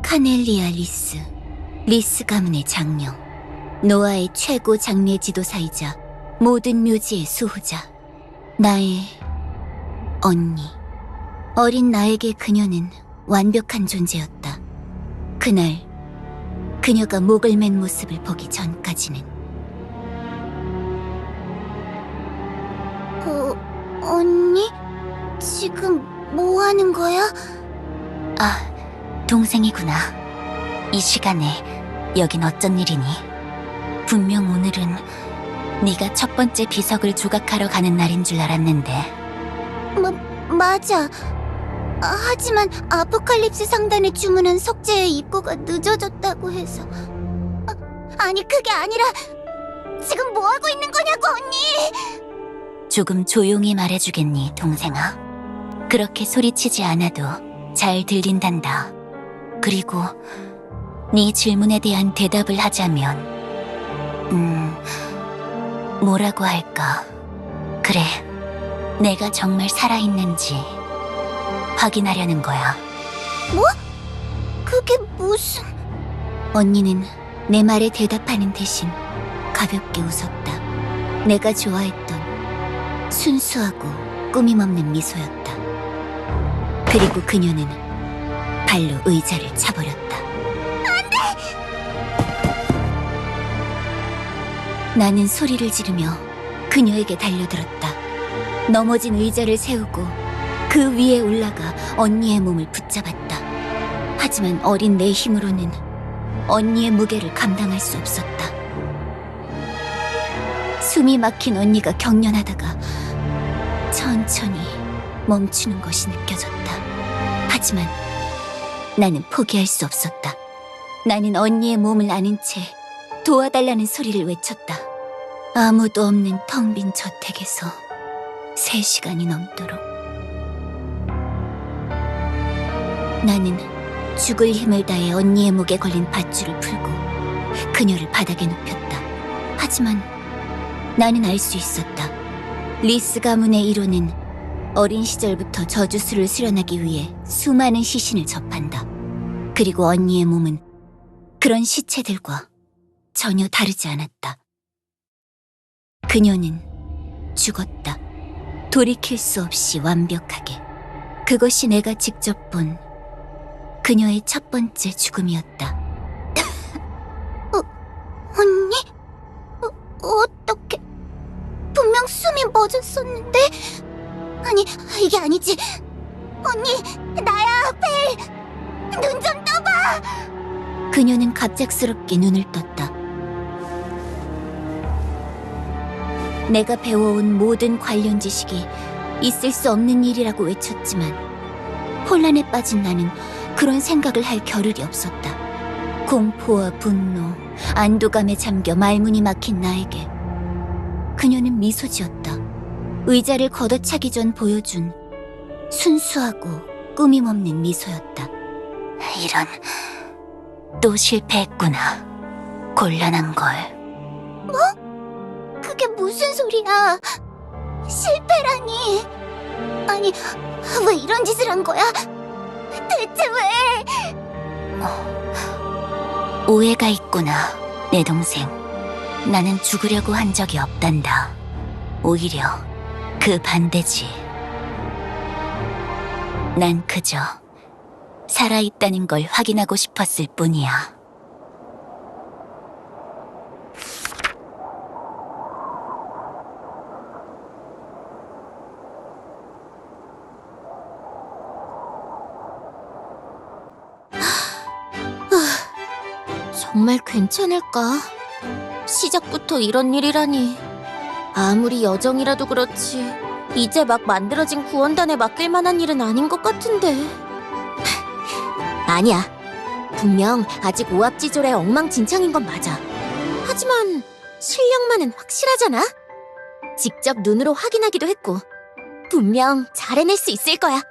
카넬리아 리스, 리스 가문의 장녀, 노아의 최고 장례 지도사이자 모든 묘지의 수호자, 나의 언니. 어린 나에게 그녀는 완벽한 존재였다. 그날 그녀가 목을 맨 모습을 보기 전까지는. 언니? 지금 뭐 하는 거야? 아, 동생이구나. 이 시간에 여긴 어쩐 일이니? 분명 오늘은 네가 첫 번째 비석을 조각하러 가는 날인 줄 알았는데. 맞아. 하지만 아포칼립스 상단에 주문한 석재의 입고가 늦어졌다고 해서. 아니, 그게 아니라 지금 뭐 하고 있는 거냐고, 언니! 조금 조용히 말해주겠니, 동생아? 그렇게 소리치지 않아도 잘 들린단다. 그리고 네 질문에 대한 대답을 하자면 뭐라고 할까? 그래, 내가 정말 살아있는지 확인하려는 거야. 뭐? 그게 무슨... 언니는 내 말에 대답하는 대신 가볍게 웃었다. 내가 좋아했던 순수하고 꾸밈없는 미소였다. 그리고 그녀는 발로 의자를 차버렸다. 안 돼! 나는 소리를 지르며 그녀에게 달려들었다. 넘어진 의자를 세우고 그 위에 올라가 언니의 몸을 붙잡았다. 하지만 어린 내 힘으로는 언니의 무게를 감당할 수 없었다. 숨이 막힌 언니가 경련하다가 천천히 멈추는 것이 느껴졌다. 하지만 나는 포기할 수 없었다. 나는 언니의 몸을 안은 채 도와달라는 소리를 외쳤다. 아무도 없는 텅 빈 저택에서 3시간이 넘도록. 나는 죽을 힘을 다해 언니의 목에 걸린 밧줄을 풀고 그녀를 바닥에 눕혔다. 하지만 나는 알 수 있었다. 리스 가문의 일호는 어린 시절부터 저주술을 수련하기 위해 수많은 시신을 접한다. 그리고 언니의 몸은 그런 시체들과 전혀 다르지 않았다. 그녀는 죽었다. 돌이킬 수 없이 완벽하게. 그것이 내가 직접 본 그녀의 첫 번째 죽음이었다. 언니? 어떻게? 분명 숨이 멎었었는데? 아니, 이게 아니지. 언니, 나야, 벨! 눈 좀 떠봐! 그녀는 갑작스럽게 눈을 떴다. 내가 배워온 모든 관련 지식이 있을 수 없는 일이라고 외쳤지만 혼란에 빠진 나는 그런 생각을 할 겨를이 없었다. 공포와 분노, 안도감에 잠겨 말문이 막힌 나에게 그녀는 미소 지었다. 의자를 걷어차기 전 보여준 순수하고 꾸밈없는 미소였다. 이런, 또 실패했구나. 곤란한걸. 뭐? 그게 무슨 소리야? 실패라니. 아니, 왜 이런 짓을 한 거야? 대체 왜? 오해가 있구나, 내 동생. 나는 죽으려고 한 적이 없단다. 오히려 그 반대지. 난 그저 살아있다는 걸 확인하고 싶었을 뿐이야. 정말 괜찮을까? 시작부터 이런 일이라니. 아무리 여정이라도 그렇지 이제 막 만들어진 구원단에 맡길 만한 일은 아닌 것 같은데. 아니야. 분명 아직 오합지졸의 엉망진창인 건 맞아. 하지만 실력만은 확실하잖아. 직접 눈으로 확인하기도 했고 분명 잘 해낼 수 있을 거야.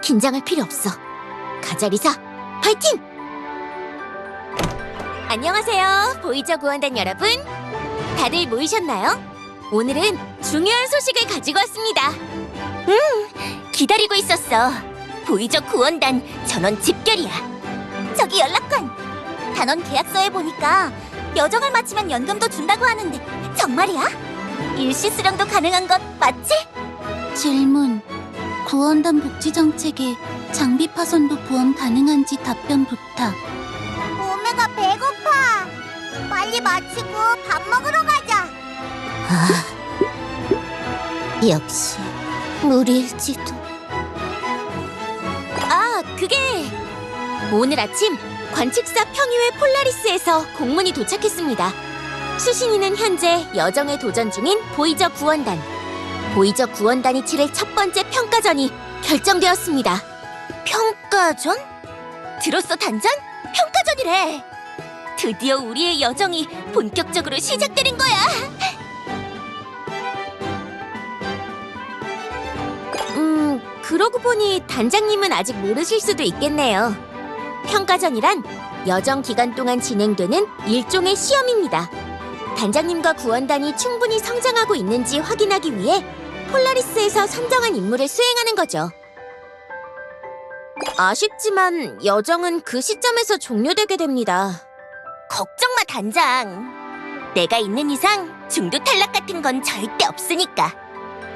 긴장할 필요 없어. 가자, 리사. 파이팅! 안녕하세요, 보이저 구원단 여러분. 다들 모이셨나요? 오늘은 중요한 소식을 가지고 왔습니다. 기다리고 있었어. 보이저 구원단 전원 집결이야. 저기 연락관! 단원 계약서에 보니까 여정을 마치면 연금도 준다고 하는데 정말이야? 일시 수령도 가능한 것 맞지? 질문. 구원단 복지정책에 장비 파손도 보험 가능한지 답변 부탁. 오메가 배고파. 빨리 마치고 밥 먹으러 가자. 역시 무리일지도. 아, 그게 오늘 아침 관측사 평유의 폴라리스에서 공문이 도착했습니다. 수신이는 현재 여정에 도전 중인 보이저 구원단. 보이저 구원단이 치를 첫 번째 평가전이 결정되었습니다. 평가전? 들었어, 단장? 평가전이래. 드디어 우리의 여정이 본격적으로 시작되는 거야. 그러고 보니 단장님은 아직 모르실 수도 있겠네요. 평가전이란 여정 기간 동안 진행되는 일종의 시험입니다. 단장님과 구원단이 충분히 성장하고 있는지 확인하기 위해 폴라리스에서 선정한 임무를 수행하는 거죠. 아쉽지만 여정은 그 시점에서 종료되게 됩니다. 걱정 마, 단장. 내가 있는 이상 중도 탈락 같은 건 절대 없으니까.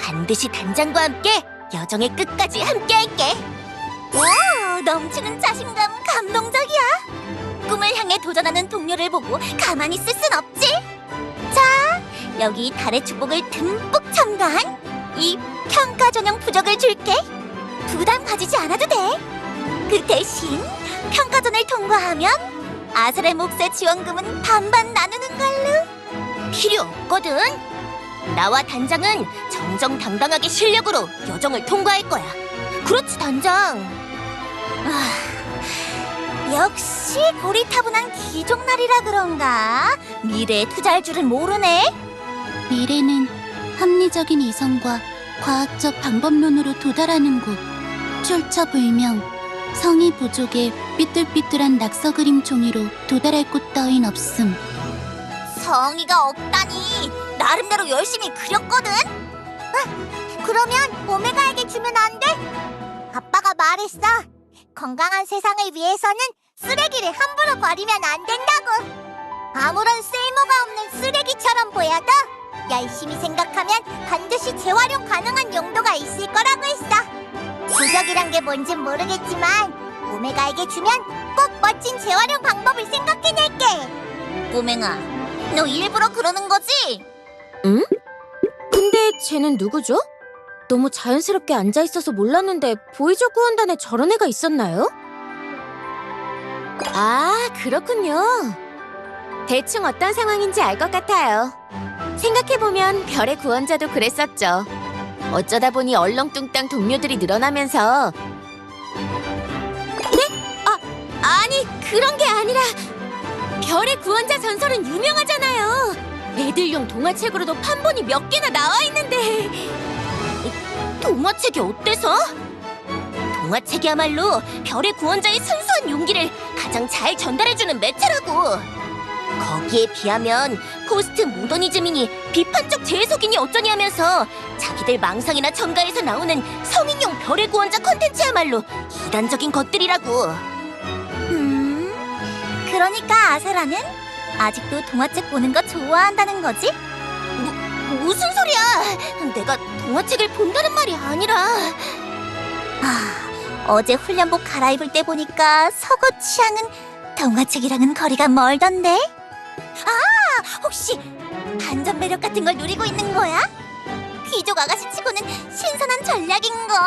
반드시 단장과 함께 여정의 끝까지 함께할게. 오, 넘치는 자신감 감동적이야. 꿈을 향해 도전하는 동료를 보고 가만히 있을 순 없지. 자, 여기 달의 축복을 듬뿍 첨가한 이 평가 전용 부적을 줄게. 부담 가지지 않아도 돼. 그 대신 평가전을 통과하면 아셀의 몫의 지원금은 반반 나누는 걸로. 필요 없거든. 나와 단장은 정정당당하게 실력으로 여정을 통과할 거야. 그렇지, 단장. 역시 고리타분한 귀족날이라 그런가? 미래에 투자할 줄을 모르네. 미래는 합리적인 이성과 과학적 방법론으로 도달하는 곳. 출처불명. 성이 부족의 삐뚤삐뚤한 낙서 그림 종이로 도달할 곳 따윈 없음. 성의가 없다니. 나름대로 열심히 그렸거든. 그러면 오메가에게 주면 안 돼? 아빠가 말했어. 건강한 세상을 위해서는 쓰레기를 함부로 버리면 안 된다고. 아무런 쓸모가 없는 쓰레기처럼 보여도 열심히 생각하면 반드시 재활용 가능한 용도가 있을 거라고 했어. 부적이란 게 뭔진 모르겠지만 오메가에게 주면 꼭 멋진 재활용 방법을 생각해낼게. 꼬맹아, 너 일부러 그러는 거지? 응? 근데 쟤는 누구죠? 너무 자연스럽게 앉아있어서 몰랐는데 보이저 구원단에 저런 애가 있었나요? 아, 그렇군요. 대충 어떤 상황인지 알 것 같아요. 생각해보면 별의 구원자도 그랬었죠. 어쩌다 보니 얼렁뚱땅 동료들이 늘어나면서 아니, 그런 게 아니라 별의 구원자 전설은 유명하잖아요. 애들용 동화책으로도 판본이 몇 개나 나와 있는데. 동화책이 어때서? 동화책이야말로 별의 구원자의 순수한 용기를 가장 잘 전달해주는 매체라고. 거기에 비하면 포스트 모더니즘이니 비판적 재해석이니 어쩌니 하면서 자기들 망상이나 첨가에서 나오는 성인용 별의 구원자 콘텐츠야말로 이단적인 것들이라고. 그러니까 아세라는 아직도 동화책 보는 거 좋아한다는 거지? 무슨 소리야? 내가 동화책을 본다는 말이 아니라. 어제 훈련복 갈아입을 때 보니까 서구 취향은 동화책이랑은 거리가 멀던데? 혹시 반전 매력 같은 걸 누리고 있는 거야? 귀족 아가씨치고는 신선한 전략인걸?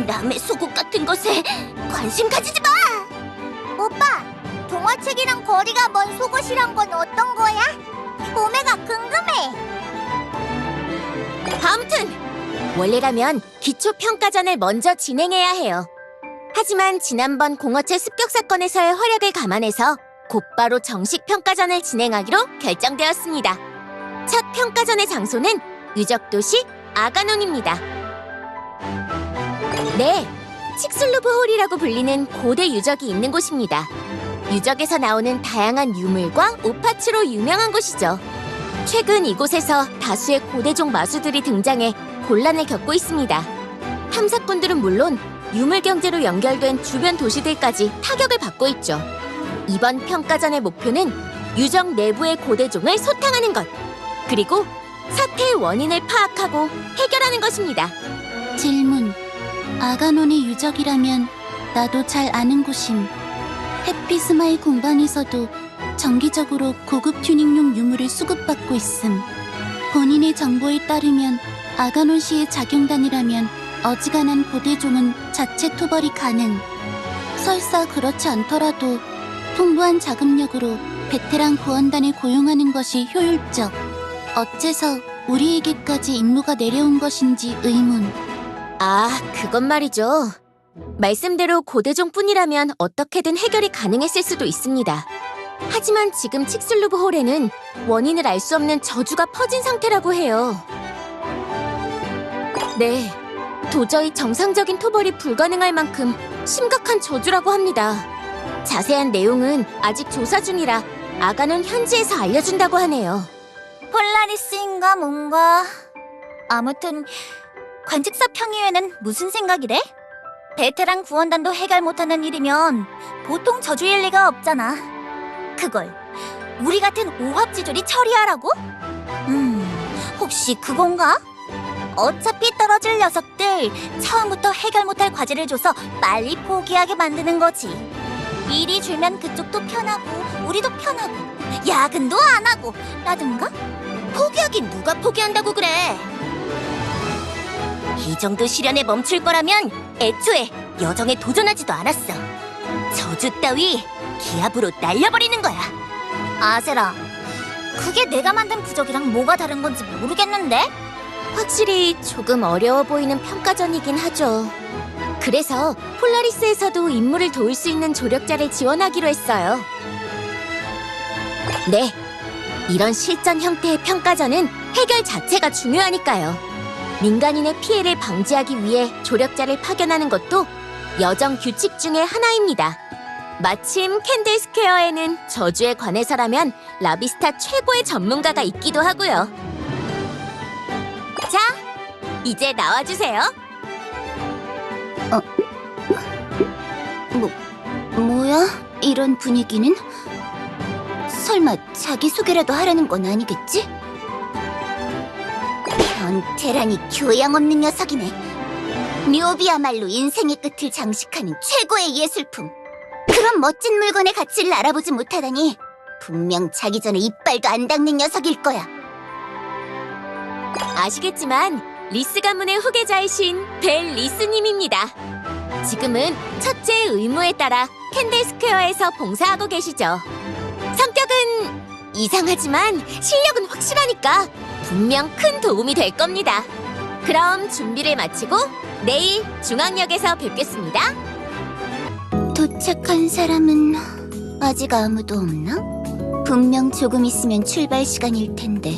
남의 속옷 같은 것에 관심 가지지 마! 오빠, 동화책이랑 거리가 먼 속옷이란 건 어떤 거야? 오메가 궁금해. 아무튼 원래라면 기초 평가전을 먼저 진행해야 해요. 하지만 지난번 공어체 습격 사건에서의 활약을 감안해서 곧바로 정식 평가전을 진행하기로 결정되었습니다. 첫 평가전의 장소는 유적도시 아가논입니다. 네, 칙슬루브 홀이라고 불리는 고대 유적이 있는 곳입니다. 유적에서 나오는 다양한 유물과 오파츠로 유명한 곳이죠. 최근 이곳에서 다수의 고대종 마수들이 등장해 곤란을 겪고 있습니다. 탐사꾼들은 물론 유물 경제로 연결된 주변 도시들까지 타격을 받고 있죠. 이번 평가전의 목표는 유적 내부의 고대종을 소탕하는 것, 그리고 사태의 원인을 파악하고 해결하는 것입니다. 질문. 아가논의 유적이라면 나도 잘 아는 곳임. 해피스마일 공방에서도 정기적으로 고급 튜닝용 유물을 수급받고 있음. 본인의 정보에 따르면 아가논시의 작용단이라면 어지간한 고대종은 자체 토벌이 가능. 설사 그렇지 않더라도 풍부한 자금력으로 베테랑 구원단을 고용하는 것이 효율적. 어째서 우리에게까지 임무가 내려온 것인지 의문. 아, 그건 말이죠. 말씀대로 고대종뿐이라면 어떻게든 해결이 가능했을 수도 있습니다. 하지만 지금 칙슬루브 홀에는 원인을 알 수 없는 저주가 퍼진 상태라고 해요. 네, 도저히 정상적인 토벌이 불가능할 만큼 심각한 저주라고 합니다. 자세한 내용은 아직 조사 중이라 아가는 현지에서 알려준다고 하네요. 폴라리스인가 뭔가. 아무튼 관측사 평의회는 무슨 생각이래? 베테랑 구원단도 해결 못하는 일이면 보통 저주일 리가 없잖아. 그걸 우리 같은 오합지졸이 처리하라고? 혹시 그건가? 어차피 떨어질 녀석들 처음부터 해결 못할 과제를 줘서 빨리 포기하게 만드는 거지. 일이 줄면 그쪽도 편하고 우리도 편하고 야근도 안 하고 라든가? 포기하긴 누가 포기한다고 그래? 이 정도 시련에 멈출 거라면 애초에 여정에 도전하지도 않았어. 저주 따위 기압으로 날려버리는 거야. 아세라, 그게 내가 만든 부적이랑 뭐가 다른 건지 모르겠는데? 확실히 조금 어려워 보이는 평가전이긴 하죠. 그래서 폴라리스에서도 임무를 도울 수 있는 조력자를 지원하기로 했어요. 네, 이런 실전 형태의 평가전은 해결 자체가 중요하니까요. 민간인의 피해를 방지하기 위해 조력자를 파견하는 것도 여정 규칙 중의 하나입니다. 마침 캔들 스퀘어에는 저주에 관해서라면 라비스타 최고의 전문가가 있기도 하고요. 자, 이제 나와주세요. 뭐야? 이런 분위기는? 설마 자기소개라도 하라는 건 아니겠지? 변태라니 교양 없는 녀석이네. 묘비야말로 인생의 끝을 장식하는 최고의 예술품. 그런 멋진 물건의 가치를 알아보지 못하다니 분명 자기 전에 이빨도 안 닦는 녀석일 거야. 아시겠지만 리스 가문의 후계자이신 벨 리스님입니다. 지금은 첫째의 의무에 따라 캔들 스퀘어에서 봉사하고 계시죠. 성격은 이상하지만 실력은 확실하니까 분명 큰 도움이 될 겁니다. 그럼 준비를 마치고 내일 중앙역에서 뵙겠습니다. 도착한 사람은 아직 아무도 없나? 분명 조금 있으면 출발 시간일 텐데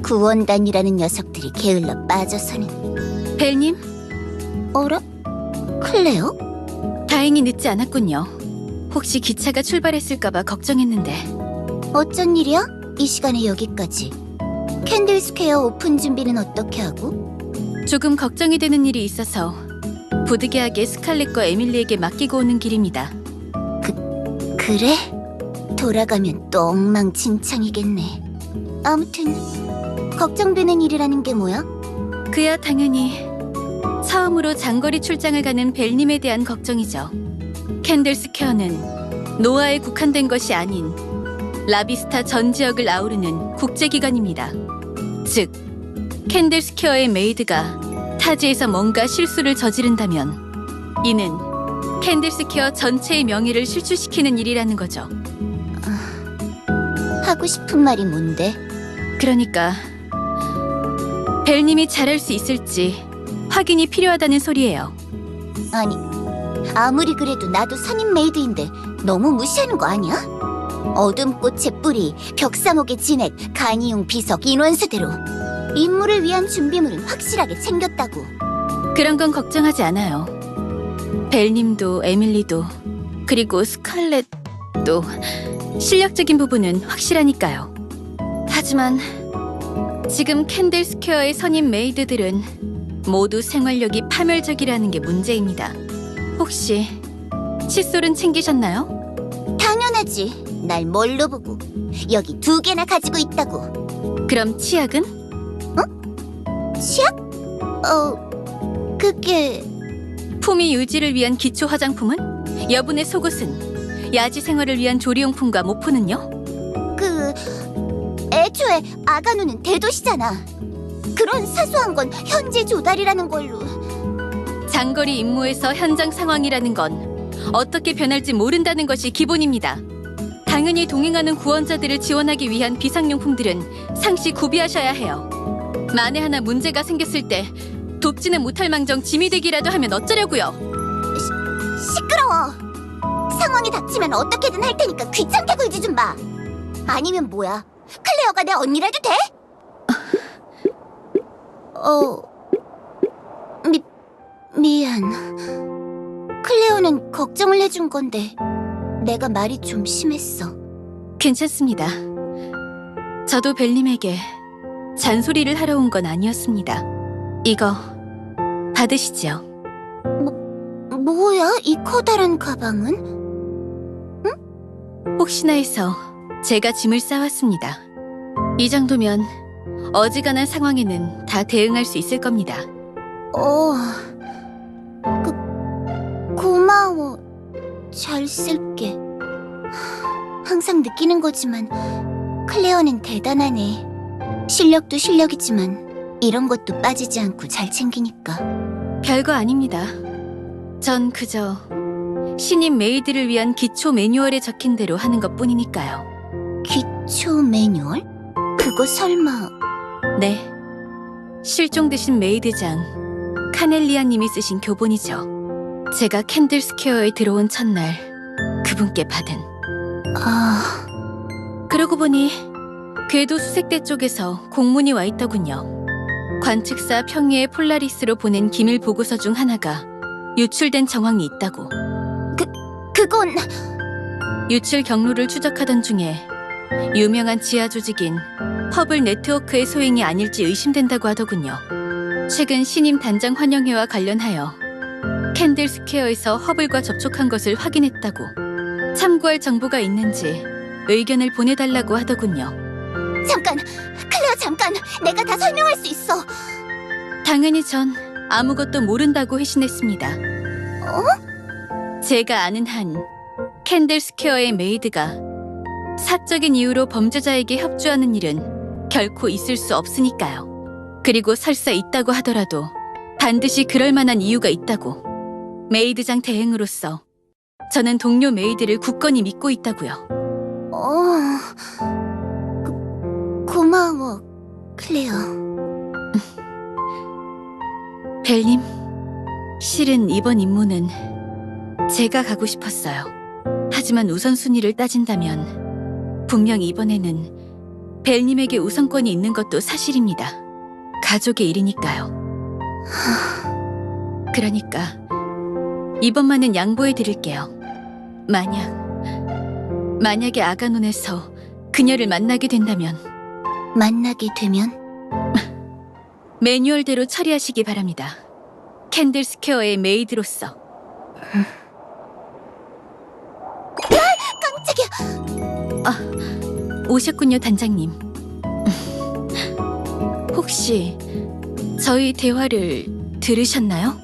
구원단이라는 녀석들이 게을러 빠져서는. 벨님, 어라? 클레어? 다행히 늦지 않았군요. 혹시 기차가 출발했을까봐 걱정했는데. 어쩐 일이야? 이 시간에 여기까지. 캔들 스퀘어 오픈 준비는 어떻게 하고? 조금 걱정이 되는 일이 있어서 부득이하게 스칼렛과 에밀리에게 맡기고 오는 길입니다. 그래? 돌아가면 또 엉망진창이겠네. 아무튼 걱정되는 일이라는 게 뭐야? 그야 당연히 처음으로 장거리 출장을 가는 벨님에 대한 걱정이죠. 캔들 스퀘어는 노아에 국한된 것이 아닌 라비스타 전 지역을 아우르는 국제기관입니다. 즉, 캔들 스퀘어의 메이드가 타지에서 뭔가 실수를 저지른다면 이는 캔들 스퀘어 전체의 명예를 실추시키는 일이라는 거죠. 하고 싶은 말이 뭔데? 그러니까 벨님이 잘할 수 있을지 확인이 필요하다는 소리예요. 아니, 아무리 그래도 나도 선임 메이드인데 너무 무시하는 거 아니야? 어둠꽃의 뿌리, 벽사목의 진액, 간이용 비석, 인원수대로 임무를 위한 준비물은 확실하게 챙겼다고. 그런 건 걱정하지 않아요. 벨님도 에밀리도 그리고 스칼렛도 실력적인 부분은 확실하니까요. 하지만 지금 캔들 스퀘어의 선임 메이드들은 모두 생활력이 파멸적이라는 게 문제입니다. 혹시 칫솔은 챙기셨나요? 당연하지. 날 뭘로 보고. 여기 2개나 가지고 있다고. 그럼 치약은? 치약? 그게... 품위 유지를 위한 기초 화장품은? 여분의 속옷은? 야지 생활을 위한 조리용품과 모프는요? 애초에 아가누는 대도시잖아. 그런 사소한 건 현지 조달이라는 걸로. 장거리 임무에서 현장 상황이라는 건 어떻게 변할지 모른다는 것이 기본입니다. 당연히 동행하는 구원자들을 지원하기 위한 비상용품들은 상시 구비하셔야 해요. 만에 하나 문제가 생겼을 때 돕지는 못할 망정 짐이 되기라도 하면 어쩌려고요? 시끄러워. 상황이 닥치면 어떻게든 할 테니까 귀찮게 굴지 좀 마. 아니면 뭐야? 클레어가 내 언니라도 돼? 미안. 클레어는 걱정을 해준 건데 내가 말이 좀 심했어. 괜찮습니다. 저도 벨님에게 잔소리를 하러 온 건 아니었습니다. 이거 받으시죠. 뭐야, 이 커다란 가방은? 혹시나 해서 제가 짐을 싸왔습니다. 이 정도면 어지간한 상황에는 다 대응할 수 있을 겁니다. 고마워. 잘 쓸게. 항상 느끼는 거지만 클레어는 대단하네. 실력도 실력이지만 이런 것도 빠지지 않고 잘 챙기니까. 별거 아닙니다. 전 그저 신입 메이드를 위한 기초 매뉴얼에 적힌 대로 하는 것뿐이니까요. 기초 매뉴얼? 그거 설마... 네, 실종되신 메이드장 카넬리아님이 쓰신 교본이죠. 제가 캔들스퀘어에 들어온 첫날 그분께 받은. 그러고 보니 궤도 수색대 쪽에서 공문이 와 있더군요. 관측사 평의의 폴라리스로 보낸 기밀 보고서 중 하나가 유출된 정황이 있다고. 그건... 유출 경로를 추적하던 중에 유명한 지하 조직인 퍼블 네트워크의 소행이 아닐지 의심된다고 하더군요. 최근 신임 단장 환영회와 관련하여 캔들스퀘어에서 허블과 접촉한 것을 확인했다고. 참고할 정보가 있는지 의견을 보내달라고 하더군요. 잠깐! 클레어 잠깐! 내가 다 설명할 수 있어! 당연히 전 아무것도 모른다고 회신했습니다. 제가 아는 한 캔들스퀘어의 메이드가 사적인 이유로 범죄자에게 협조하는 일은 결코 있을 수 없으니까요. 그리고 설사 있다고 하더라도 반드시 그럴 만한 이유가 있다고. 메이드장 대행으로서 저는 동료 메이드를 굳건히 믿고 있다고요. 고마워, 클레어. 벨님, 실은 이번 임무는 제가 가고 싶었어요. 하지만 우선순위를 따진다면 분명 이번에는 벨님에게 우선권이 있는 것도 사실입니다. 가족의 일이니까요. 그러니까 이번만은 양보해 드릴게요. 만약에 아가논에서 그녀를 만나게 된다면 만나게 되면? 매뉴얼대로 처리하시기 바랍니다. 캔들스퀘어의 메이드로서. 깜짝이야! 오셨군요, 단장님. 혹시 저희 대화를 들으셨나요?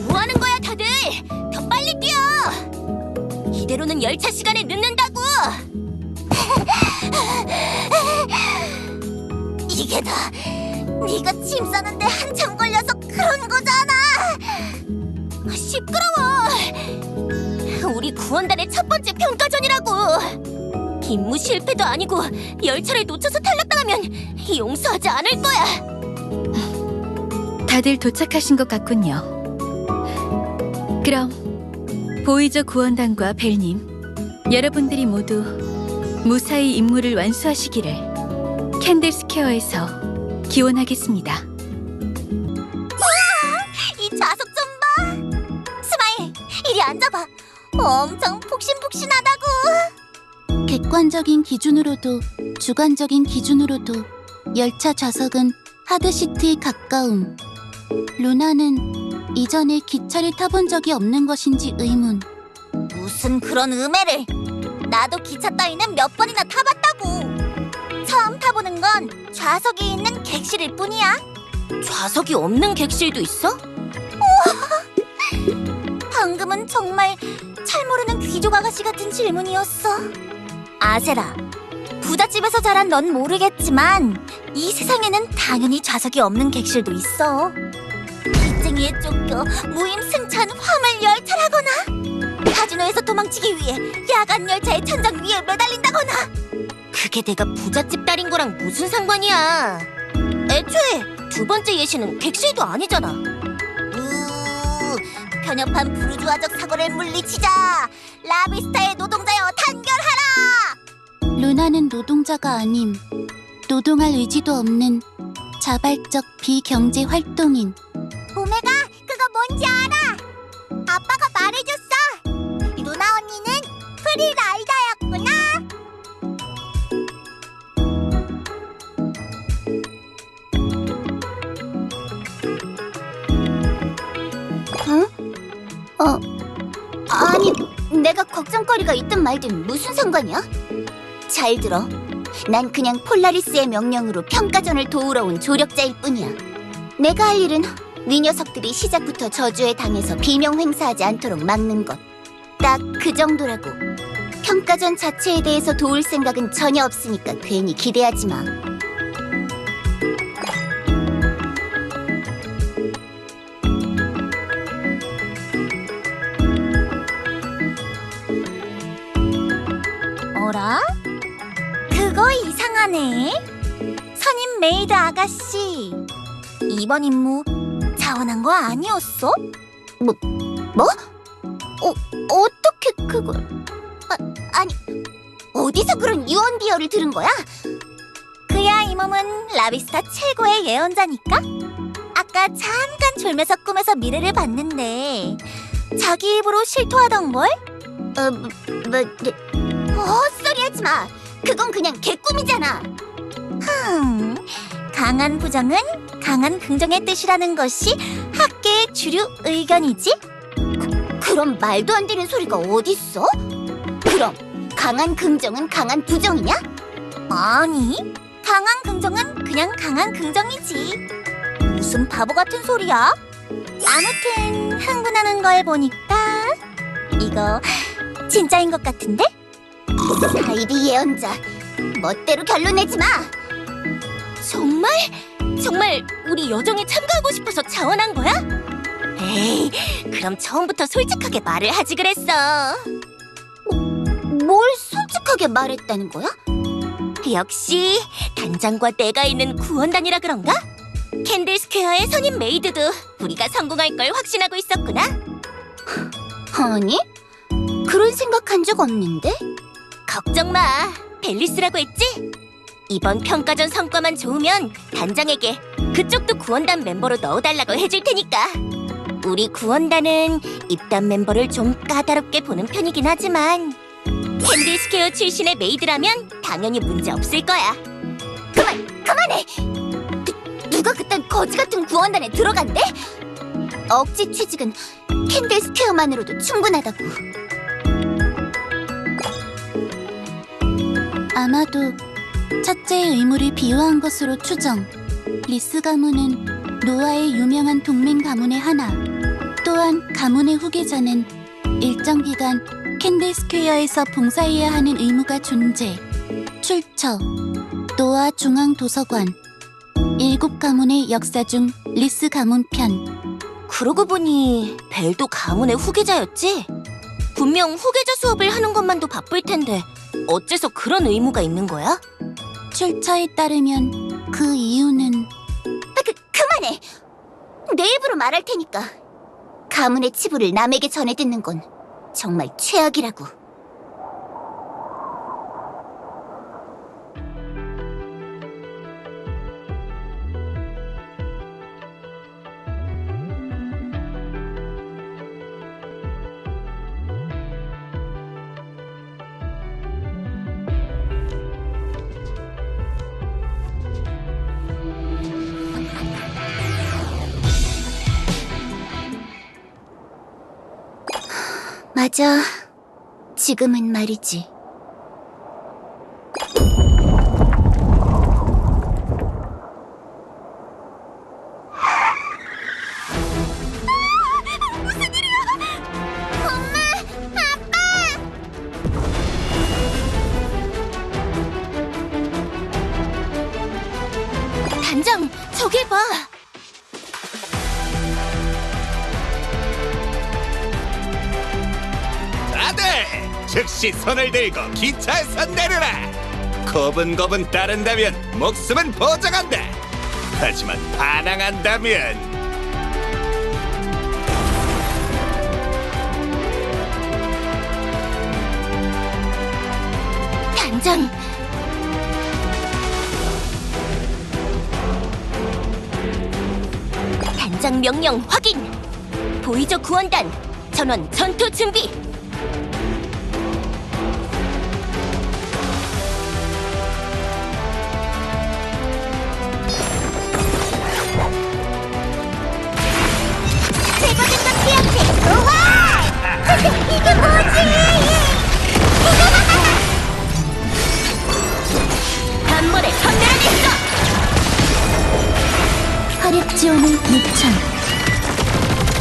뭐 하는 거야, 다들? 더 빨리 뛰어! 이대로는 열차 시간에 늦는다고! 이게 다 네가 짐 싸는데 한참 걸려서 그런 거잖아! 시끄러워! 우리 구원단의 첫 번째 평가전이라고! 임무 실패도 아니고 열차를 놓쳐서 탈락당하면 용서하지 않을 거야! 다들 도착하신 것 같군요. 그럼 보이저 구원단과 벨님, 여러분들이 모두 무사히 임무를 완수하시기를 캔들스퀘어에서 기원하겠습니다. 이 좌석 좀 봐! 스마일, 이리 앉아봐. 엄청 푹신푹신하다고. 객관적인 기준으로도 주관적인 기준으로도 열차 좌석은 하드시트에 가까움. 루나는 이전에 기차를 타본 적이 없는 것인지 의문. 무슨 그런 음해를. 나도 기차 따위는 몇 번이나 타봤다고. 처음 타보는 건 좌석이 있는 객실일 뿐이야. 좌석이 없는 객실도 있어? 방금은 정말 잘 모르는 귀족 아가씨 같은 질문이었어. 아세라, 부잣집에서 자란 넌 모르겠지만 이 세상에는 당연히 좌석이 없는 객실도 있어. 빚쟁이에 쫓겨 무임승차한 화물열차라거나 카지노에서 도망치기 위해 야간 열차의 천장 위에 매달린다거나. 그게 내가 부잣집 딸인 거랑 무슨 상관이야? 애초에 두 번째 예시는 객실도 아니잖아. 편협한 부르주아적 사고를 물리치자. 라비스타의 노동자여 단결하라. 루나는 노동자가 아님, 노동할 의지도 없는 자발적 비경제 활동인. 오메가, 그거 뭔지 알아? 아빠가 말해줬어. 루나 언니는 프리라이더였구나. 아니, 내가 걱정거리가 있든 말든 무슨 상관이야? 잘 들어. 난 그냥 폴라리스의 명령으로 평가전을 도우러 온 조력자일 뿐이야. 내가 할 일은 네 녀석들이 시작부터 저주에 당해서 비명 횡사하지 않도록 막는 것. 딱 그 정도라고. 평가전 자체에 대해서 도울 생각은 전혀 없으니까 괜히 기대하지 마. 어라? 그거 이상하네. 선임 메이드 아가씨, 이번 임무 자원한 거 아니었어? 뭐? 어떻게 그걸? 아니, 어디서 그런 유언비어를 들은 거야? 그야 이 몸은 라비스타 최고의 예언자니까. 아까 잠깐 졸면서 꿈에서 미래를 봤는데 자기 입으로 실토하던걸? 헛소리 하지 마. 그건 그냥 개꿈이잖아. 강한 부정은 강한 긍정의 뜻이라는 것이 학계의 주류 의견이지? 그럼 말도 안 되는 소리가 어딨어? 그럼 강한 긍정은 강한 부정이냐? 아니, 강한 긍정은 그냥 강한 긍정이지. 무슨 바보 같은 소리야? 아무튼 흥분하는 걸 보니까 이거 진짜인 것 같은데? 사이비 예언자, 멋대로 결론 내지 마. 정말? 정말 우리 여정에 참가하고 싶어서 자원한 거야? 에이, 그럼 처음부터 솔직하게 말을 하지 그랬어. 뭘 솔직하게 말했다는 거야? 역시 단장과 내가 있는 구원단이라 그런가? 캔들 스퀘어의 선임 메이드도 우리가 성공할 걸 확신하고 있었구나. 아니, 그런 생각한 적 없는데? 걱정 마, 벨리스라고 했지? 이번 평가전 성과만 좋으면 단장에게 그쪽도 구원단 멤버로 넣어달라고 해줄 테니까. 우리 구원단은 입단 멤버를 좀 까다롭게 보는 편이긴 하지만 캔들 스퀘어 출신의 메이드라면 당연히 문제 없을 거야. 그만해! 누가 그딴 거지 같은 구원단에 들어간대? 억지 취직은 캔들 스퀘어만으로도 충분하다고. 아마도 첫째의 의무를 비호한 것으로 추정. 리스 가문은 노아의 유명한 동맹 가문의 하나. 또한 가문의 후계자는 일정 기간 캔들 스퀘어에서 봉사해야 하는 의무가 존재. 출처 노아 중앙도서관. 7가문의 역사 중 리스 가문 편. 그러고 보니 벨도 가문의 후계자였지? 분명 후계자 수업을 하는 것만도 바쁠 텐데 어째서 그런 의무가 있는 거야? 출처에 따르면 그 이유는 그만해! 내 입으로 말할 테니까. 가문의 치부를 남에게 전해 듣는 건 정말 최악이라고. 맞아. 지금은 말이지. 단장, 저길 봐. 다들 즉시 손을 들고 기차에서 내려라. 고분고분 따른다면 목숨은 보장한다. 하지만 반항한다면 단장, 단장 명령 확인. 보이저 구원단 전원 전투 준비. 제거됐던 피한테 우와! 이게 뭐지? 단번에 선내야겠어. 화력 지원은 6천.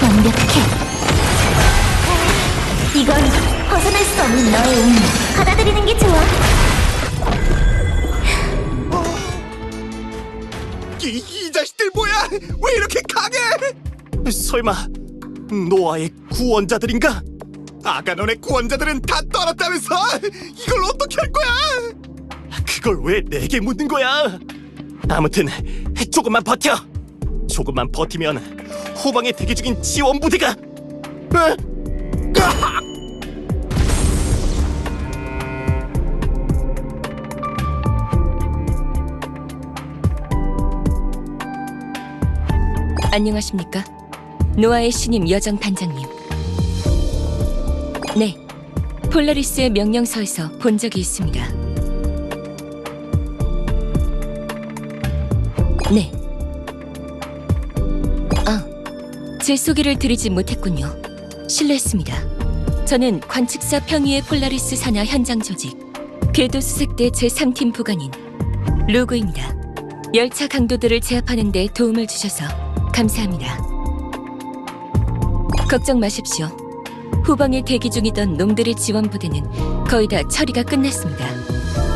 완벽해. 이건 벗어날 수 없는 너의 운명. 받아들이는 게 좋아. 이 자식들 뭐야? 왜 이렇게 강해? 설마 노아의 구원자들인가? 아가논의 구원자들은 다 떠났다면서? 이걸 어떻게 할 거야? 그걸 왜 내게 묻는 거야? 아무튼 조금만 버텨. 조금만 버티면 후방에 대기 중인 지원 부대가 안녕하십니까? 노아의 신임 여정 단장님. 네, 폴라리스의 명령서에서 본 적이 있습니다. 네. 제 소개를 드리지 못했군요. 실례했습니다. 저는 관측사 평위의 폴라리스 산하 현장 조직 궤도 수색대 제3팀 부관인 로그입니다. 열차 강도들을 제압하는 데 도움을 주셔서 감사합니다. 걱정 마십시오. 후방에 대기 중이던 놈들의 지원 부대는 거의 다 처리가 끝났습니다.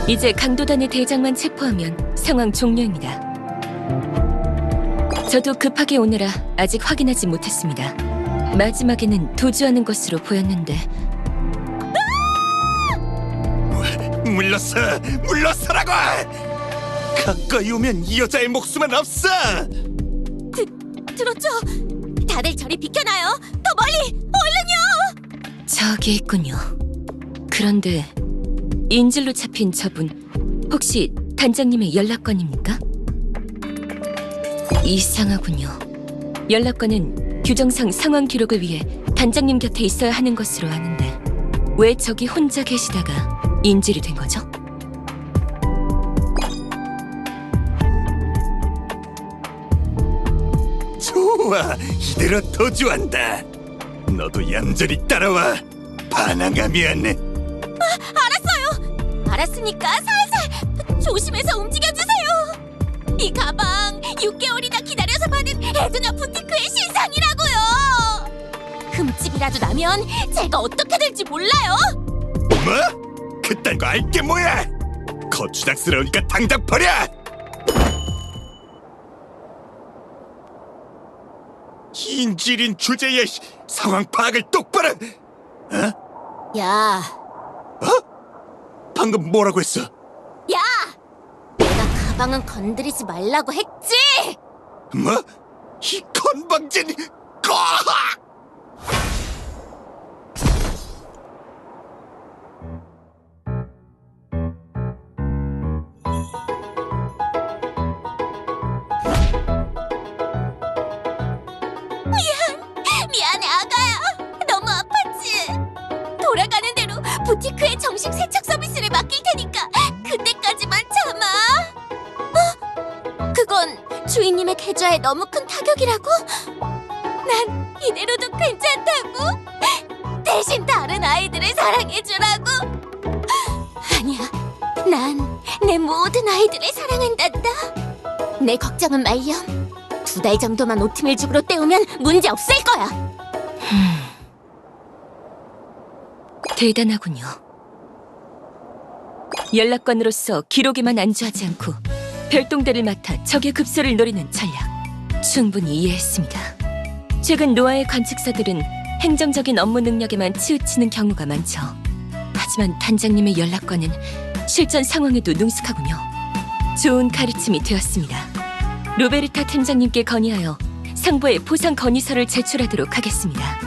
이제 강도단의 대장만 체포하면 상황 종료입니다. 저도 급하게 오느라 아직 확인하지 못했습니다. 마지막에는 도주하는 것으로 보였는데. 물러서라고! 가까이 오면 이 여자의 목숨은 없어! 들었죠? 다들 저리 비켜나요. 더 멀리, 얼른요. 저기 있군요. 그런데 인질로 잡힌 저분 혹시 단장님의 연락관입니까? 이상하군요. 연락관은 규정상 상황 기록을 위해 단장님 곁에 있어야 하는 것으로 아는데 왜 저기 혼자 계시다가 인질이 된 거죠? 좋아, 이대로 도주한다. 너도 얌전히 따라와. 반항하면 알았으니까 살살 조심해서 움직여주세요. 이 가방 6개월이나 기다려서 받은 에드나 부티크의 신상이라고요. 흠집이라도 나면 제가 어떻게 될지 몰라요. 뭐? 그딴 거 알게 뭐야? 거추장스러우니까 당장 버려! 인질인 주제에 상황 파악을 똑바로! 야, 방금 뭐라고 했어? 야! 내가 가방은 건드리지 말라고 했지! 뭐? 이 건방진... 미안해, 아가야. 너무 아팠지? 돌아가는 대로 부티크의 정식 세척 서비스를 맡길 테니까 그때까지만 참아. 그건 주인님의 계좌에 너무 큰 타격이라고? 난 이대로도 괜찮다고? 대신 다른 아이들을 사랑해주라고. 아니야, 난 내 모든 아이들을 사랑한단다. 내 걱정은 말렴. 2달 정도만 오트밀죽으로 때우면 문제 없을 거야. 대단하군요. 연락관으로서 기록에만 안주하지 않고 별동대를 맡아 적의 급소를 노리는 전략. 충분히 이해했습니다. 최근 노아의 관측사들은 행정적인 업무 능력에만 치우치는 경우가 많죠. 하지만 단장님의 연락관은 실전 상황에도 능숙하군요. 좋은 가르침이 되었습니다. 로베르타 팀장님께 건의하여 상부에 보상 건의서를 제출하도록 하겠습니다.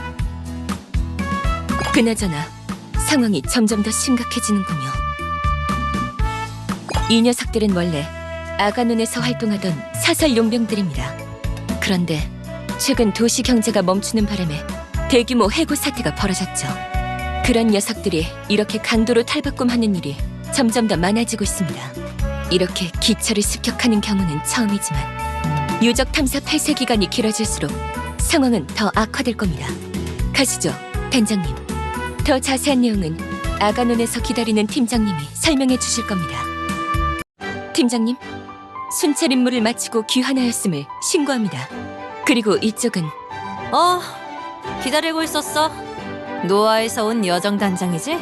그나저나 상황이 점점 더 심각해지는군요. 이 녀석들은 원래 아가논에서 활동하던 사설 용병들입니다. 그런데 최근 도시 경제가 멈추는 바람에 대규모 해고 사태가 벌어졌죠. 그런 녀석들이 이렇게 강도로 탈바꿈하는 일이 점점 더 많아지고 있습니다. 이렇게 기차를 습격하는 경우는 처음이지만 유적 탐사 폐쇄 기간이 길어질수록 상황은 더 악화될 겁니다. 가시죠, 단장님. 더 자세한 내용은 아가논에서 기다리는 팀장님이 설명해 주실 겁니다. 팀장님, 순찰 임무를 마치고 귀환하였음을 신고합니다. 그리고 이쪽은 기다리고 있었어. 노아에서 온 여정 단장이지?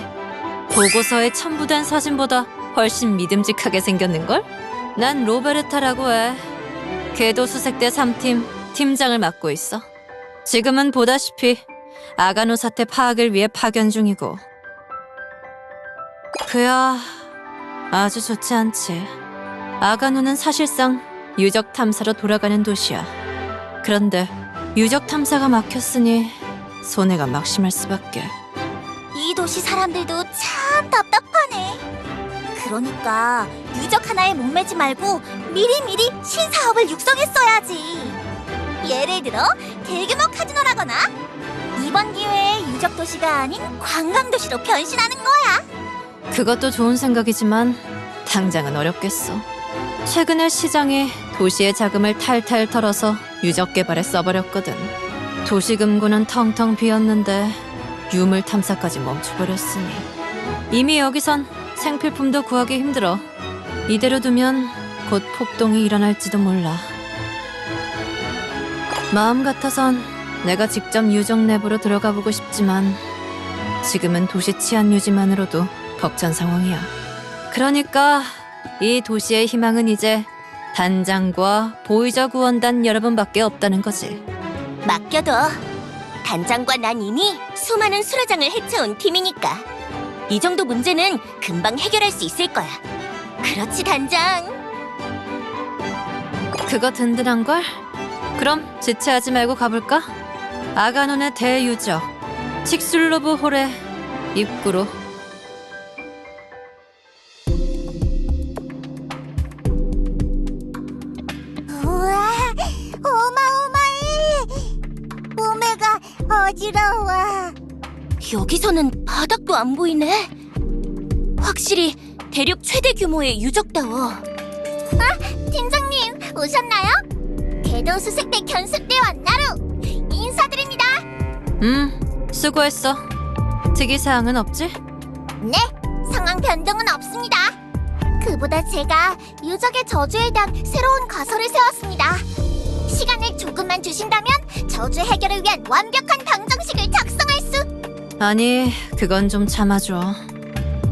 보고서에 첨부된 사진보다 훨씬 믿음직하게 생겼는걸? 난 로베르타라고 해. 궤도 수색대 3팀 팀장을 맡고 있어. 지금은 보다시피 아가노 사태 파악을 위해 파견 중이고. 그야 아주 좋지 않지. 아가노는 사실상 유적 탐사로 돌아가는 도시야. 그런데 유적 탐사가 막혔으니 손해가 막심할 수밖에. 이 도시 사람들도 참 답답하네. 그러니까 유적 하나에 목매지 말고 미리미리 신사업을 육성했어야지. 예를 들어 대규모 카지노라거나 이번 기회에 유적 도시가 아닌 관광 도시로 변신하는 거야. 그것도 좋은 생각이지만 당장은 어렵겠어. 최근에 시장이 도시의 자금을 탈탈 털어서 유적 개발에 써버렸거든. 도시금고는 텅텅 비었는데 유물 탐사까지 멈춰버렸으니 이미 여기선 생필품도 구하기 힘들어. 이대로 두면 곧 폭동이 일어날지도 몰라. 마음 같아선 내가 직접 유적 내부로 들어가 보고 싶지만 지금은 도시 치안 유지만으로도 벅찬 상황이야. 그러니까 이 도시의 희망은 이제 단장과 보이저 구원단 여러분밖에 없다는 거지. 맡겨둬. 단장과 난 이미 수많은 수레장을 해쳐온 팀이니까 이 정도 문제는 금방 해결할 수 있을 거야. 그렇지, 단장. 그거 든든한걸? 그럼 지체하지 말고 가볼까? 아가논의 대유적 칙술로브 홀의 입구로. 우와, 어마어마해. 몸매가 어지러워. 여기서는 바닥도 안 보이네. 확실히 대륙 최대 규모의 유적다워. 팀장님 오셨나요? 궤도 수색대 견습대 완나루 인사드립니다. 수고했어. 특이사항은 없지? 네, 상황 변동은 없습니다. 그보다 제가 유적의 저주에 대한 새로운 가설을 세웠습니다. 시간을 조금만 주신다면 저주 해결을 위한 완벽한 방정식을 작성할 수. 아니, 그건 좀 참아줘.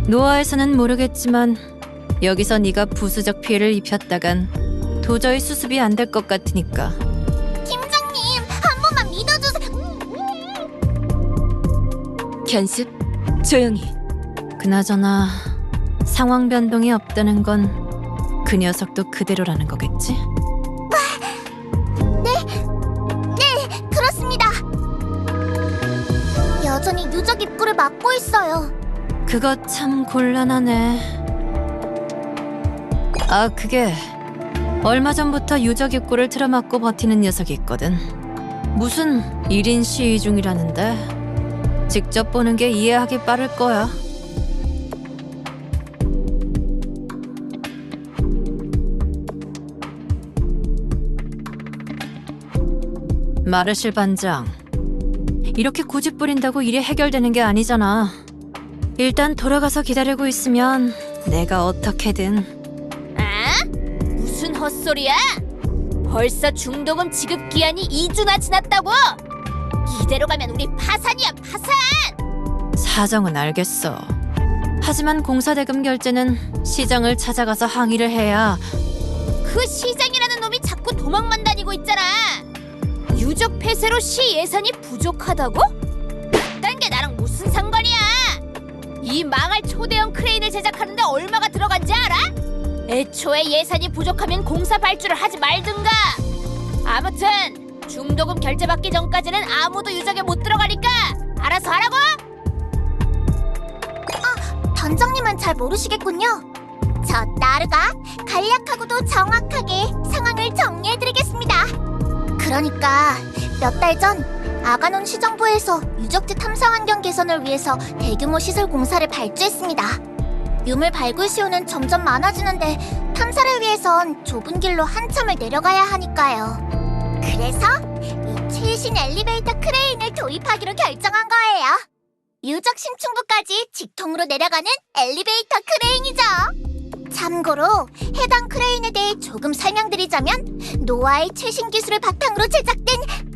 노아에서는 모르겠지만 여기서 네가 부수적 피해를 입혔다간 도저히 수습이 안 될 것 같으니까. 팀장님 한 번만 믿어주세요. 견습, 조용히. 그나저나 상황 변동이 없다는 건 그 녀석도 그대로라는 거겠지? 네, 그렇습니다. 여전히 유적 입구를 막고 있어요. 그거 참 곤란하네. 아, 그게 얼마 전부터 유적 입구를 틀어막고 버티는 녀석이 있거든. 무슨 1인 시위 중이라는데 직접 보는 게 이해하기 빠를 거야. 마르실 반장, 이렇게 고집 부린다고 일이 해결되는 게 아니잖아. 일단 돌아가서 기다리고 있으면 내가 어떻게든. 아? 무슨 헛소리야? 벌써 중도금 지급 기한이 2주나 지났다고? 이대로 가면 우리 파산이야, 파산! 사정은 알겠어. 하지만 공사대금 결제는 시장을 찾아가서 항의를 해야. 그 시장이라는 놈이 자꾸 도망만 다니고 있잖아. 유적 폐쇄로 시 예산이 부족하다고? 그딴 게 나랑 무슨 상관이야? 이 망할 초대형 크레인을 제작하는데 얼마가 들어간지 알아? 애초에 예산이 부족하면 공사 발주를 하지 말든가. 아무튼 중도금 결제받기 전까지는 아무도 유적에 못 들어가니까 알아서 하라고. 단장님은 잘 모르시겠군요. 저 나르가 간략하고도 정확하게 상황을 정리해드리겠습니다. 그러니까 몇 달 전 아가논 시정부에서 유적지 탐사 환경 개선을 위해서 대규모 시설 공사를 발주했습니다. 유물 발굴 시효는 점점 많아지는데 탐사를 위해선 좁은 길로 한참을 내려가야 하니까요. 그래서 이 최신 엘리베이터 크레인을 도입하기로 결정한 거예요. 유적 신충부까지 직통으로 내려가는 엘리베이터 크레인이죠. 참고로 해당 크레인에 대해 조금 설명드리자면 노아의 최신 기술을 바탕으로 제작된.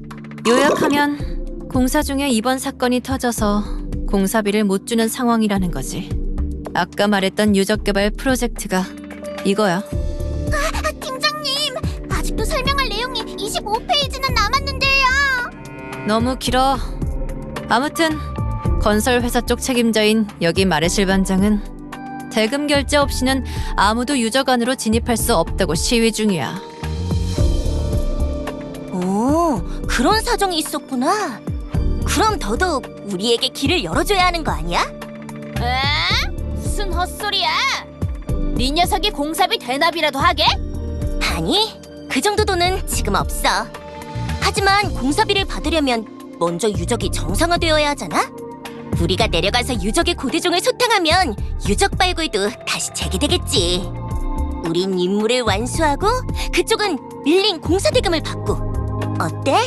요약하면 공사 중에 이번 사건이 터져서 공사비를 못 주는 상황이라는 거지. 아까 말했던 유적개발 프로젝트가 이거야. 팀장님, 아직도 설명할 내용이 25페이지는 남았는데요. 너무 길어. 아무튼 건설회사 쪽 책임자인 여기 마레실 반장은 대금 결제 없이는 아무도 유적 안으로 진입할 수 없다고 시위 중이야. 오, 그런 사정이 있었구나. 그럼 더더욱 우리에게 길을 열어줘야 하는 거 아니야? 에? 무슨 헛소리야? 네 녀석이 공사비 대납이라도 하게? 아니, 그 정도 돈은 지금 없어. 하지만 공사비를 받으려면 먼저 유적이 정상화되어야 하잖아? 우리가 내려가서 유적의 고대종을 소탕하면 유적 발굴도 다시 재개되겠지. 우린 임무를 완수하고 그쪽은 밀린 공사 대금을 받고. 어때?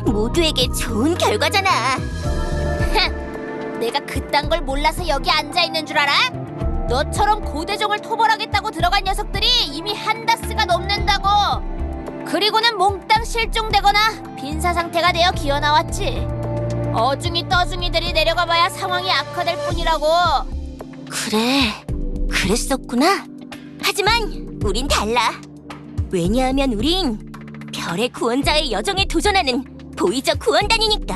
모두에게 좋은 결과잖아. 내가 그딴 걸 몰라서 여기 앉아있는 줄 알아? 너처럼 고대종을 토벌하겠다고 들어간 녀석들이 이미 한 다스가 넘는다고. 그리고는 몽땅 실종되거나 빈사 상태가 되어 기어나왔지. 어중이 떠중이들이 내려가봐야 상황이 악화될 뿐이라고. 그래, 그랬었구나. 하지만 우린 달라. 왜냐하면 우린 별의 구원자의 여정에 도전하는 보이저 구원단이니까.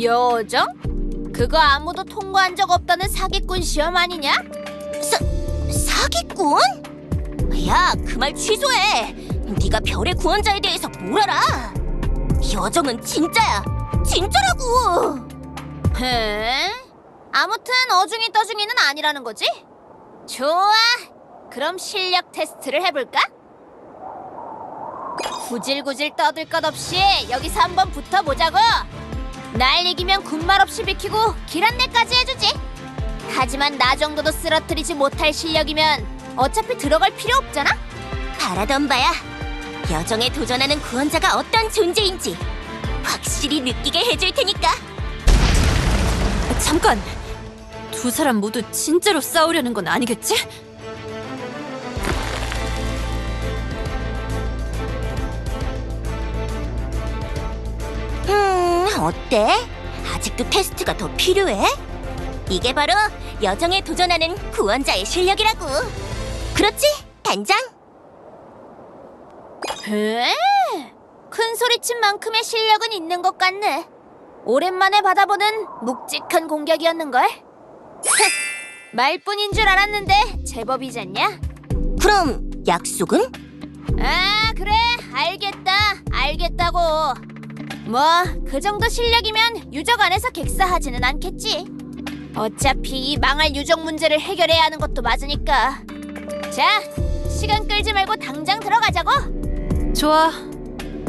여정? 그거 아무도 통과한 적 없다는 사기꾼 시험 아니냐? 사기꾼? 야, 그 말 취소해. 네가 별의 구원자에 대해서 뭘 알아? 여정은 진짜야. 진짜라고. 헤? 아무튼 어중이 떠중이는 아니라는 거지? 좋아. 그럼 실력 테스트를 해볼까? 구질구질 떠들 것 없이 여기서 한번 붙어보자고. 날 이기면 군말 없이 비키고 길 안내까지 해주지. 하지만 나 정도도 쓰러뜨리지 못할 실력이면 어차피 들어갈 필요 없잖아? 바라던 바야. 여정에 도전하는 구원자가 어떤 존재인지 확실히 느끼게 해줄 테니까. 잠깐! 두 사람 모두 진짜로 싸우려는 건 아니겠지? 어때? 아직도 테스트가 더 필요해? 이게 바로 여정에 도전하는 구원자의 실력이라고. 그렇지, 단장? 에? 큰 소리친 만큼의 실력은 있는 것 같네. 오랜만에 받아보는 묵직한 공격이었는걸. 말뿐인 줄 알았는데 제법이잖냐? 그럼 약속은? 아, 그래, 알겠다고. 뭐 그 정도 실력이면 유적 안에서 객사하지는 않겠지. 어차피 이 망할 유적 문제를 해결해야 하는 것도 맞으니까. 자, 시간 끌지 말고 당장 들어가자고. 좋아.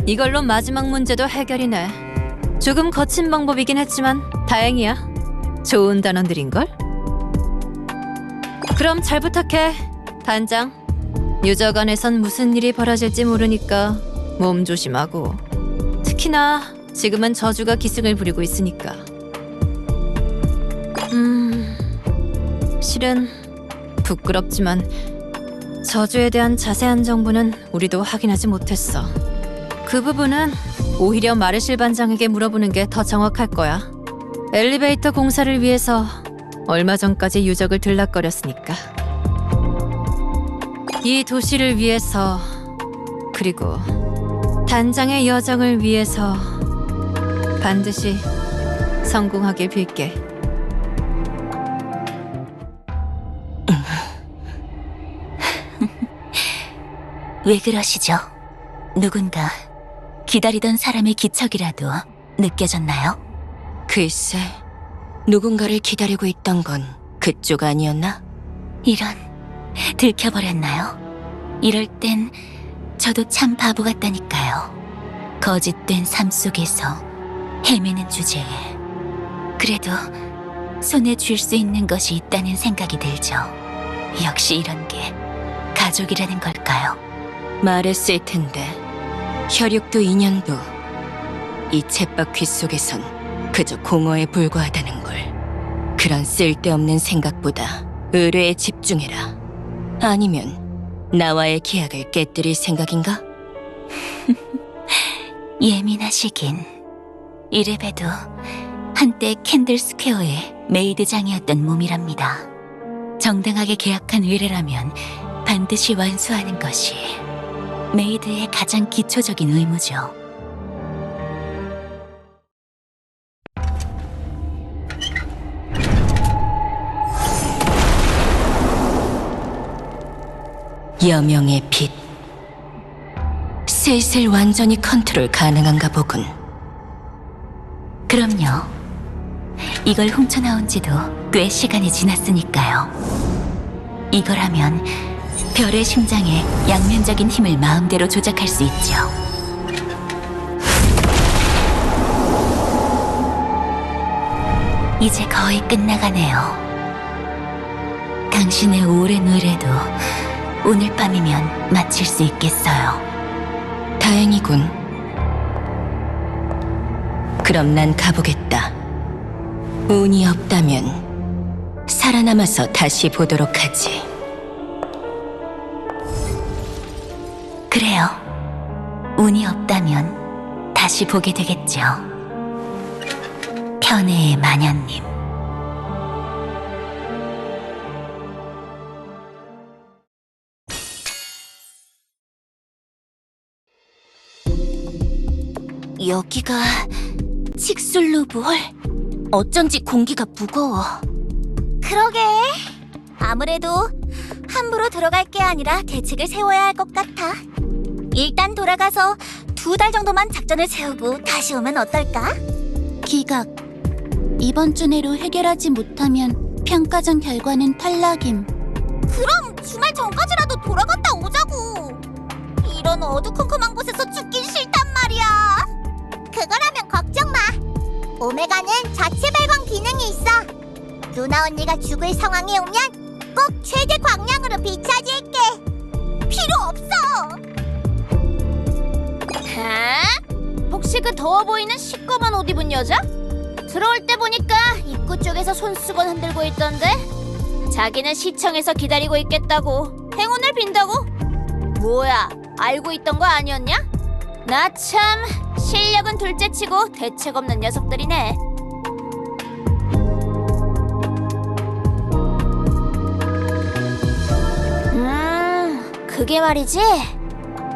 이걸로 마지막 문제도 해결이네. 조금 거친 방법이긴 했지만 다행이야. 좋은 단원들인걸? 그럼 잘 부탁해, 단장. 유적 안에선 무슨 일이 벌어질지 모르니까 몸 조심하고. 특히나 지금은 저주가 기승을 부리고 있으니까. 실은 부끄럽지만 저주에 대한 자세한 정보는 우리도 확인하지 못했어. 그 부분은 오히려 마르실 반장에게 물어보는 게 더 정확할 거야. 엘리베이터 공사를 위해서 얼마 전까지 유적을 들락거렸으니까. 이 도시를 위해서, 그리고 단장의 여정을 위해서 반드시 성공하길 빌게. 왜 그러시죠? 누군가 기다리던 사람의 기척이라도 느껴졌나요? 글쎄, 누군가를 기다리고 있던 건 그쪽 아니었나? 이런, 들켜버렸나요? 이럴 땐 저도 참 바보 같다니까요. 거짓된 삶 속에서 헤매는 주제에 그래도 손에 쥘 수 있는 것이 있다는 생각이 들죠. 역시 이런 게 가족이라는 걸까요? 말했을 텐데 혈육도 인연도 이 쳇바퀴 속에선 그저 공허에 불과하다는 걸. 그런 쓸데없는 생각보다 의뢰에 집중해라. 아니면 나와의 계약을 깨뜨릴 생각인가? 예민하시긴. 이래봬도 한때 캔들스퀘어의 메이드장이었던 몸이랍니다. 정당하게 계약한 의뢰라면 반드시 완수하는 것이 메이드의 가장 기초적인 의무죠. 여명의 빛. 슬슬 완전히 컨트롤 가능한가 보군. 그럼요. 이걸 훔쳐나온 지도 꽤 시간이 지났으니까요. 이거라면 별의 심장에 양면적인 힘을 마음대로 조작할 수 있죠. 이제 거의 끝나가네요. 당신의 오랜 의뢰도 오늘 밤이면 마칠 수 있겠어요. 다행이군. 그럼 난 가보겠다. 운이 없다면 살아남아서 다시 보도록 하지. 그래요. 운이 없다면 다시 보게 되겠죠. 편애의 마녀님. 여기가 칙술루브홀? 어쩐지 공기가 무거워. 그러게. 아무래도 함부로 들어갈 게 아니라 대책을 세워야 할 것 같아. 일단 돌아가서 2달 정도만 작전을 세우고 다시 오면 어떨까? 기각. 이번 주 내로 해결하지 못하면 평가전 결과는 탈락임. 그럼 주말 전까지라도 돌아갔다 오자고. 이런 어두컴컴한 곳에서 죽긴 싫단 말이야. 그거라면 걱정 마. 오메가는 자체 발광 기능이 있어. 누나 언니가 죽을 상황에 오면 꼭 최대 광량으로 비춰줄게. 필요 없어. 혹시 그 더워 보이는 시꺼먼 옷 입은 여자? 들어올 때 보니까 입구 쪽에서 손수건 흔들고 있던데. 자기는 시청에서 기다리고 있겠다고. 행운을 빈다고? 뭐야, 알고 있던 거 아니었냐? 나 참 실력은 둘째치고 대책 없는 녀석들이네. 그게 말이지.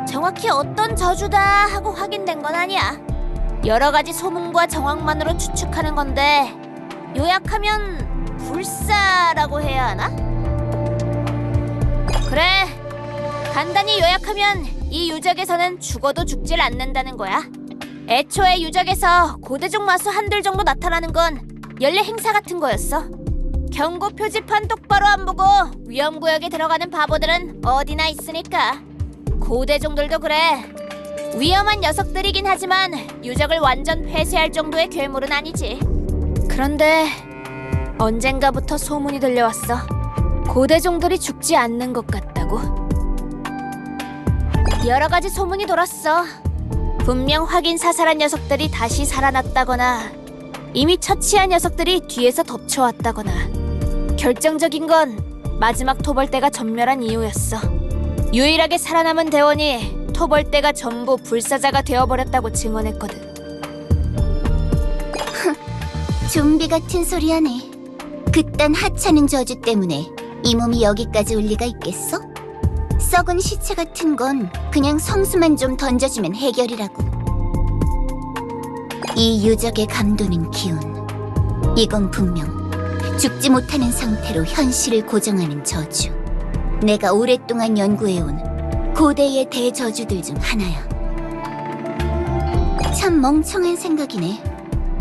정확히 어떤 저주다 하고 확인된 건 아니야. 여러 가지 소문과 정황만으로 추측하는 건데, 요약하면 불사라고 해야 하나? 그래, 간단히 요약하면 이 유적에서는 죽어도 죽질 않는다는 거야. 애초에 유적에서 고대종 마수 한둘 정도 나타나는 건 연례 행사 같은 거였어. 경고 표지판 똑바로 안 보고 위험구역에 들어가는 바보들은 어디나 있으니까. 고대종들도 그래. 위험한 녀석들이긴 하지만 유적을 완전 폐쇄할 정도의 괴물은 아니지. 그런데 언젠가부터 소문이 들려왔어. 고대종들이 죽지 않는 것 같다고. 여러 가지 소문이 돌았어. 분명 확인 사살한 녀석들이 다시 살아났다거나, 이미 처치한 녀석들이 뒤에서 덮쳐왔다거나, 결정적인 건 마지막 토벌대가 전멸한 이유였어. 유일하게 살아남은 대원이 토벌대가 전부 불사자가 되어버렸다고 증언했거든. 좀비 같은 소리 하네. 그딴 하찮은 저주 때문에 이 몸이 여기까지 올 리가 있겠어? 썩은 시체 같은 건 그냥 성수만 좀 던져주면 해결이라고. 이 유적의 감도는 기운. 이건 분명 죽지 못하는 상태로 현실을 고정하는 저주. 내가 오랫동안 연구해온 고대의 대저주들 중 하나야. 참 멍청한 생각이네.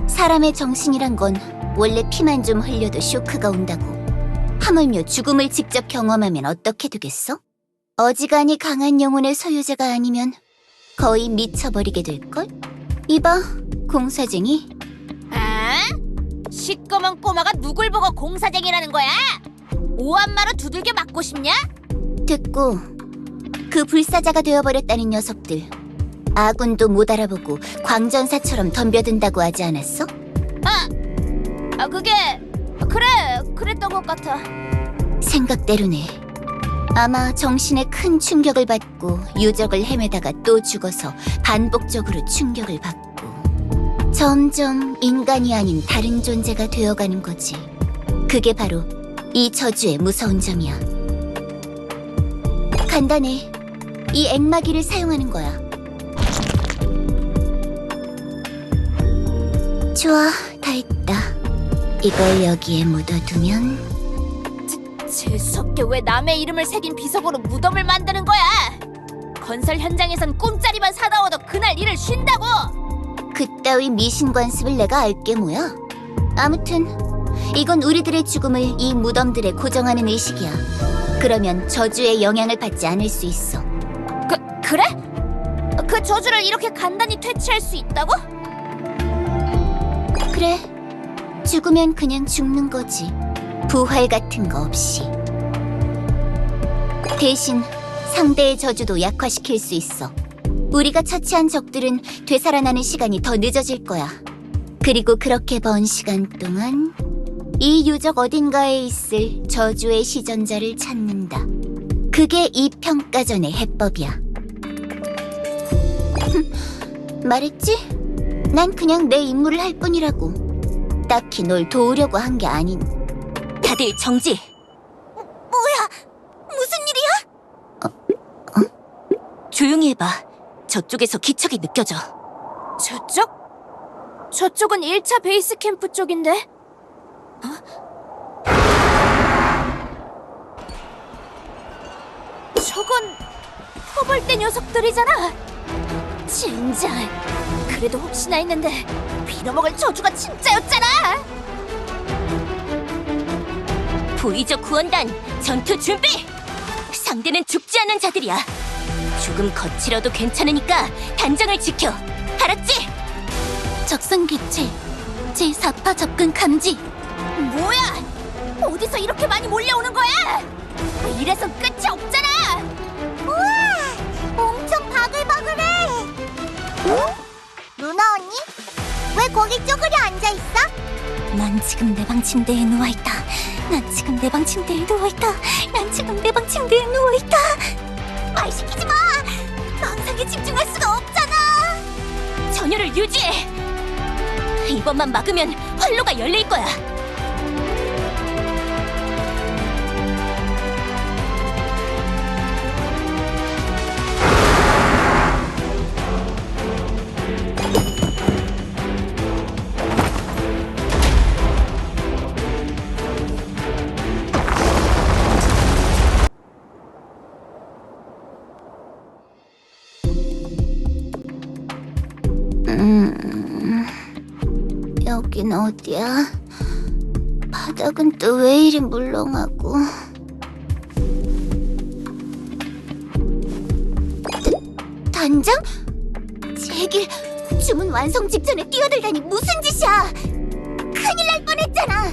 사람의 정신이란 건 원래 피만 좀 흘려도 쇼크가 온다고. 하물며 죽음을 직접 경험하면 어떻게 되겠어? 어지간히 강한 영혼의 소유자가 아니면 거의 미쳐버리게 될걸? 이봐, 공사쟁이. 아? 시꺼먼 꼬마가 누굴 보고 공사쟁이라는 거야? 오한마로 두들겨 맞고 싶냐? 듣고 그 불사자가 되어버렸다는 녀석들 아군도 못 알아보고 광전사처럼 덤벼든다고 하지 않았어? 그게 그랬던 것 같아. 생각대로네. 아마 정신에 큰 충격을 받고 유적을 헤매다가 또 죽어서 반복적으로 충격을 받고 점점 인간이 아닌 다른 존재가 되어가는 거지. 그게 바로 이 저주의 무서운 점이야. 간단해. 이 액마기를 사용하는 거야. 좋아, 다 했다. 이걸 여기에 묻어두면 재수없게 왜 남의 이름을 새긴 비석으로 무덤을 만드는 거야? 건설 현장에선 꿈자리만 사나워도 그날 일을 쉰다고! 그따위 미신관습을 내가 알게 뭐야. 아무튼 이건 우리들의 죽음을 이 무덤들에 고정하는 의식이야. 그러면 저주의 영향을 받지 않을 수 있어. 그래? 그 저주를 이렇게 간단히 퇴치할 수 있다고? 그래, 죽으면 그냥 죽는 거지. 부활 같은 거 없이. 대신 상대의 저주도 약화시킬 수 있어. 우리가 처치한 적들은 되살아나는 시간이 더 늦어질 거야. 그리고 그렇게 번 시간 동안 이 유적 어딘가에 있을 저주의 시전자를 찾는다. 그게 이 평가전의 해법이야. 말했지? 난 그냥 내 임무를 할 뿐이라고. 딱히 널 도우려고 한 게 아닌. 다들 정지! 무슨 일이야? 조용히 해봐. 저쪽에서 기척이 느껴져. 저쪽? 저쪽은 1차 베이스 캠프 쪽인데? 저건 토벌대 녀석들이잖아. 진짜. 그래도 혹시나 했는데 빌어먹을 저주가 진짜였잖아. 보이저 구원단 전투 준비! 상대는 죽지 않는 자들이야. 조금 거칠어도 괜찮으니까 단정을 지켜. 알았지? 적성 개체 제4파 접근 감지. 뭐야? 어디서 이렇게 많이 몰려오는 거야? 이래서 끝이 없잖아. 우와! 엄청 바글바글해! 루나 언니? 왜 거기 쪼그려 앉아있어? 난 지금 내 방 침대에 누워있다. 난 지금 내 방 침대에 누워있다. 난 지금 내 방 침대에 누워있다. 말 시키지 마! 망상에 집중할 수가 없잖아! 전율을 유지해. 이번만 막으면 활로가 열릴 거야. 여긴 어디야? 바닥은 또 왜 이리 물렁하고. 단장? 제길 주문 완성 직전에 뛰어들다니 무슨 짓이야? 큰일 날 뻔했잖아.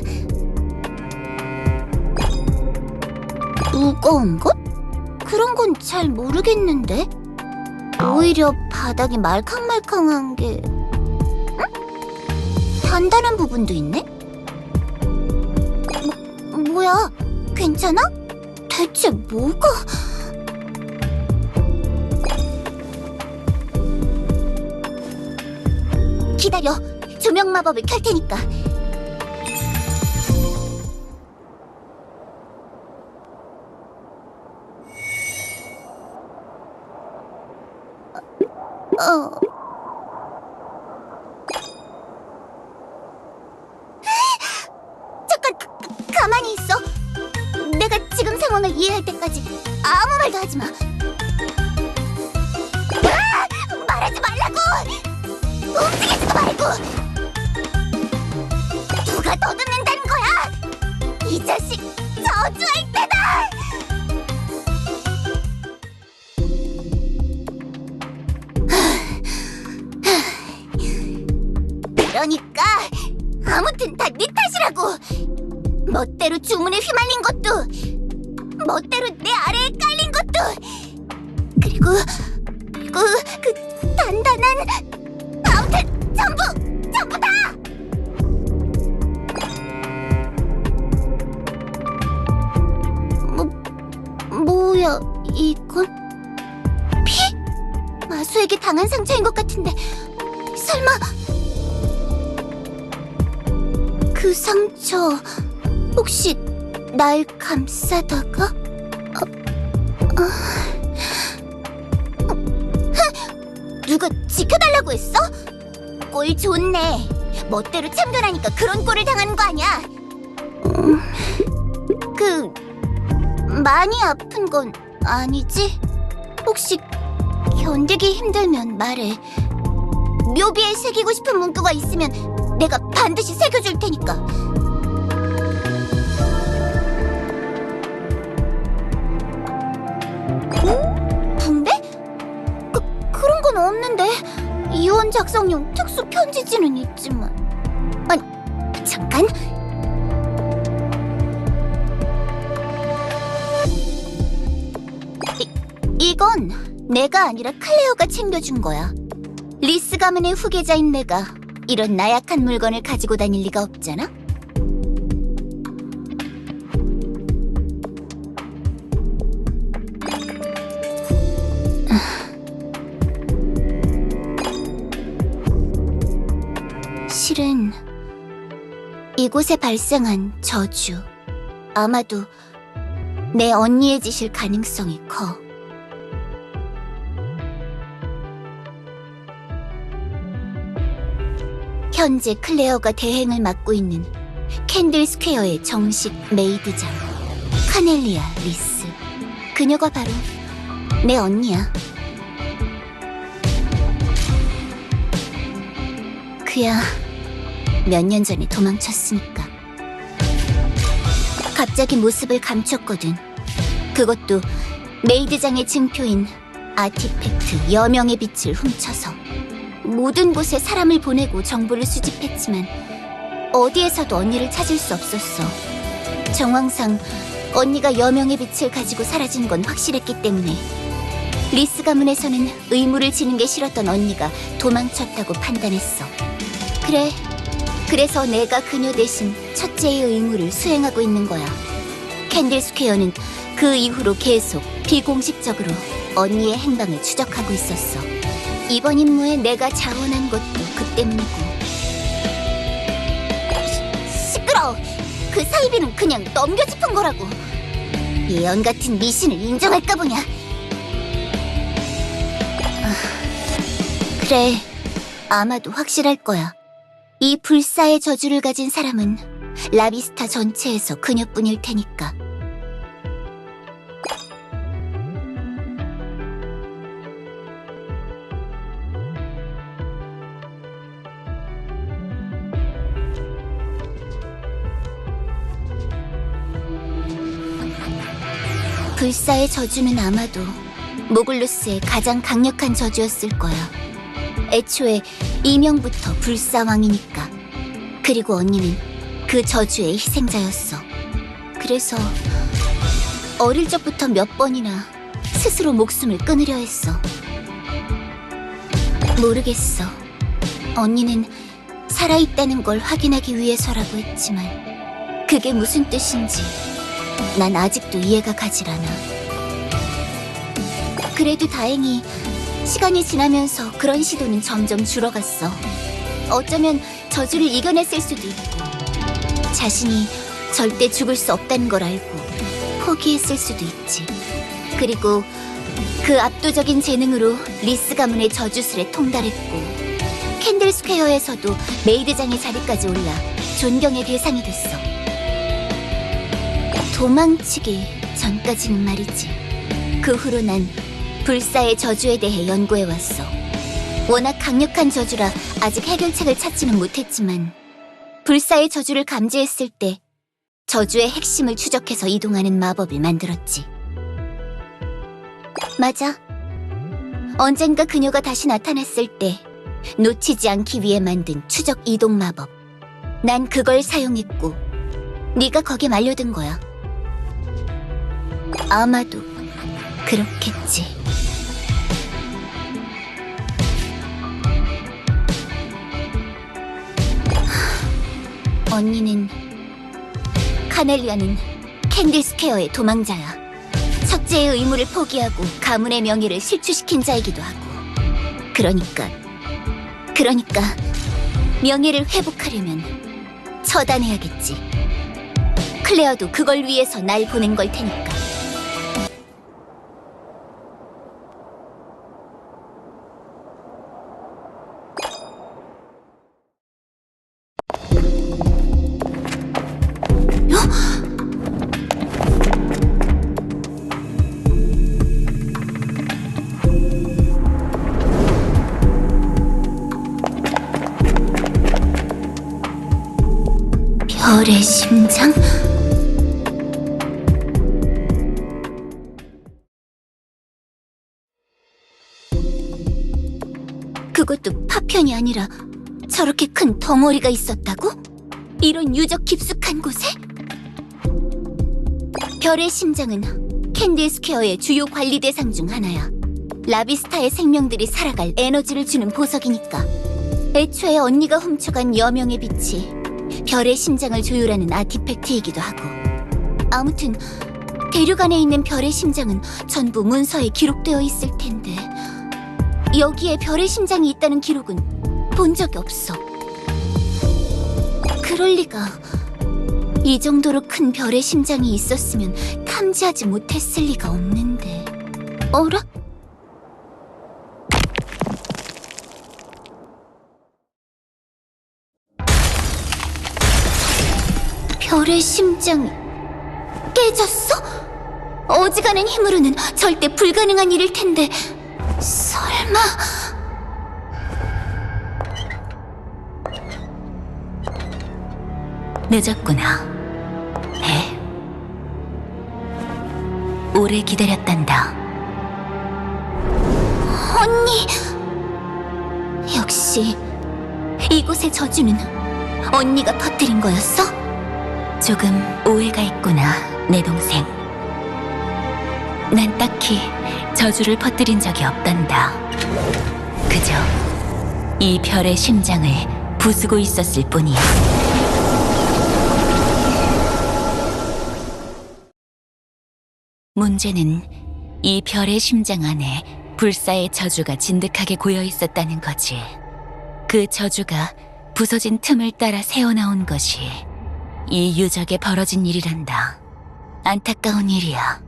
무거운 것? 그런 건 잘 모르겠는데. 오히려 바닥이 말캉말캉한 게 단단한 부분도 있네? 뭐야, 뭐야? 괜찮아? 대체 뭐가? 기다려. 조명 마법을 켤 테니까. 잠깐 가만히 있어. 내가 지금 상황을 이해할 때까지 아무 말도 하지 마. 말하지 말라고. 움직이지도 말고. 누가 더 듣는다는 거야? 이 자식 저주할 때다. 그러니까 아무튼 다 네 탓이라고. 멋대로 주문에 휘말린 것도, 멋대로 내 아래에 깔린 것도, 그리고 그 단단한, 아무튼 전부 다. 뭐야 이건? 피? 마수에게 당한 상처인 것 같은데 설마 그 상처 혹시 날 감싸다가? 누가 지켜달라고 했어? 꼴 좋네. 멋대로 참견하니까 그런 꼴을 당하는 거 아니야? 많이 아픈 건 아니지? 혹시 견디기 힘들면 말해. 묘비에 새기고 싶은 문구가 있으면 내가 반드시 새겨줄 테니까. 붕대? 그런 건 없는데. 이혼 작성용 특수 편지지는 있지만. 아니, 잠깐. 이건 내가 아니라 클레어가 챙겨준 거야. 리스 가문의 후계자인 내가 이런 나약한 물건을 가지고 다닐 리가 없잖아? 실은 이곳에 발생한 저주, 아마도 내 언니의 짓일 가능성이 커. 현재 클레어가 대행을 맡고 있는 캔들 스퀘어의 정식 메이드장 카넬리아 리스. 그녀가 바로 내 언니야. 그야 몇 년 전에 도망쳤으니까. 갑자기 모습을 감췄거든. 그것도 메이드장의 증표인 아티팩트 여명의 빛을 훔쳐서. 모든 곳에 사람을 보내고 정보를 수집했지만 어디에서도 언니를 찾을 수 없었어. 정황상 언니가 여명의 빛을 가지고 사라진 건 확실했기 때문에 리스 가문에서는 의무를 지는 게 싫었던 언니가 도망쳤다고 판단했어. 그래서 내가 그녀 대신 첫째의 의무를 수행하고 있는 거야. 캔들 스퀘어는 그 이후로 계속 비공식적으로 언니의 행방을 추적하고 있었어. 이번 임무에 내가 자원한 것도 그 때문이고. 시끄러워. 그 사이비는 그냥 넘겨짚은 거라고. 예언 같은 미신을 인정할까 보냐. 그래, 아마도 확실할 거야. 이 불사의 저주를 가진 사람은 라비스타 전체에서 그녀뿐일 테니까. 불사의 저주는 아마도 모글루스의 가장 강력한 저주였을 거야. 애초에 이명부터 불사왕이니까. 그리고 언니는 그 저주의 희생자였어. 그래서 어릴 적부터 몇 번이나 스스로 목숨을 끊으려 했어. 모르겠어. 언니는 살아있다는 걸 확인하기 위해서라고 했지만 그게 무슨 뜻인지 난 아직도 이해가 가질 않아. 그래도 다행히 시간이 지나면서 그런 시도는 점점 줄어갔어. 어쩌면 저주를 이겨냈을 수도 있고, 자신이 절대 죽을 수 없다는 걸 알고 포기했을 수도 있지. 그리고 그 압도적인 재능으로 리스 가문의 저주술에 통달했고, 캔들 스퀘어에서도 메이드장의 자리까지 올라 존경의 대상이 됐어. 도망치기 전까지는 말이지. 그 후로 난 불사의 저주에 대해 연구해왔어. 워낙 강력한 저주라 아직 해결책을 찾지는 못했지만, 불사의 저주를 감지했을 때 저주의 핵심을 추적해서 이동하는 마법을 만들었지. 맞아. 언젠가 그녀가 다시 나타났을 때 놓치지 않기 위해 만든 추적 이동 마법. 난 그걸 사용했고 네가 거기에 말려든 거야. 아마도 그렇겠지. 언니는, 카넬리아는 캔들 스퀘어의 도망자야. 첫째의 의무를 포기하고 가문의 명예를 실추시킨 자이기도 하고. 그러니까 명예를 회복하려면 처단해야겠지. 클레어도 그걸 위해서 날 보낸 걸 테니까. 별의 심장? 그것도 파편이 아니라 저렇게 큰 덩어리가 있었다고? 이런 유적 깊숙한 곳에? 별의 심장은 캔디 스퀘어의 주요 관리 대상 중 하나야. 라비스타의 생명들이 살아갈 에너지를 주는 보석이니까. 애초에 언니가 훔쳐간 여명의 빛이 별의 심장을 조율하는 아티팩트이기도 하고. 아무튼 대륙 안에 있는 별의 심장은 전부 문서에 기록되어 있을 텐데, 여기에 별의 심장이 있다는 기록은 본 적이 없어. 그럴 리가. 이 정도로 큰 별의 심장이 있었으면 탐지하지 못했을 리가 없는데. 어라? 별의 심장이 깨졌어? 어지간한 힘으로는 절대 불가능한 일일 텐데, 설마... 늦었구나. 배. 오래 기다렸단다. 언니! 역시 이곳의 저주는 언니가 퍼뜨린 거였어? 조금 오해가 있구나, 내 동생. 난 딱히 저주를 퍼뜨린 적이 없단다. 그저 이 별의 심장을 부수고 있었을 뿐이야. 문제는 이 별의 심장 안에 불사의 저주가 진득하게 고여 있었다는 거지. 그 저주가 부서진 틈을 따라 새어나온 것이 이 유적에 벌어진 일이란다. 안타까운 일이야.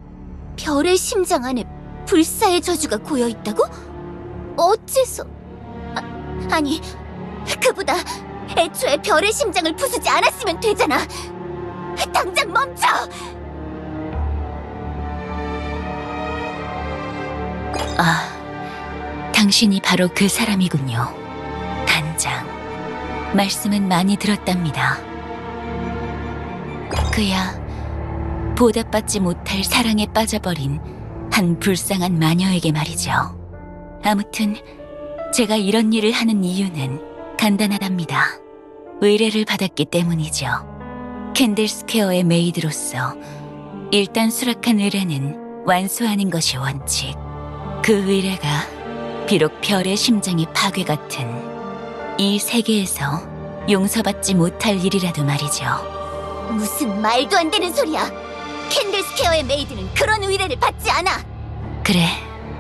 별의 심장 안에 불사의 저주가 고여 있다고? 어째서? 아니, 그보다 애초에 별의 심장을 부수지 않았으면 되잖아. 당장 멈춰! 당신이 바로 그 사람이군요. 단장. 말씀은 많이 들었답니다. 그야 보답받지 못할 사랑에 빠져버린 한 불쌍한 마녀에게 말이죠. 아무튼 제가 이런 일을 하는 이유는 간단하답니다. 의뢰를 받았기 때문이죠. 캔들 스퀘어의 메이드로서 일단 수락한 의뢰는 완수하는 것이 원칙. 그 의뢰가 비록 별의 심장이 파괴 같은 이 세계에서 용서받지 못할 일이라도 말이죠. 무슨 말도 안 되는 소리야. 캔들스퀘어의 메이드는 그런 의뢰를 받지 않아. 그래,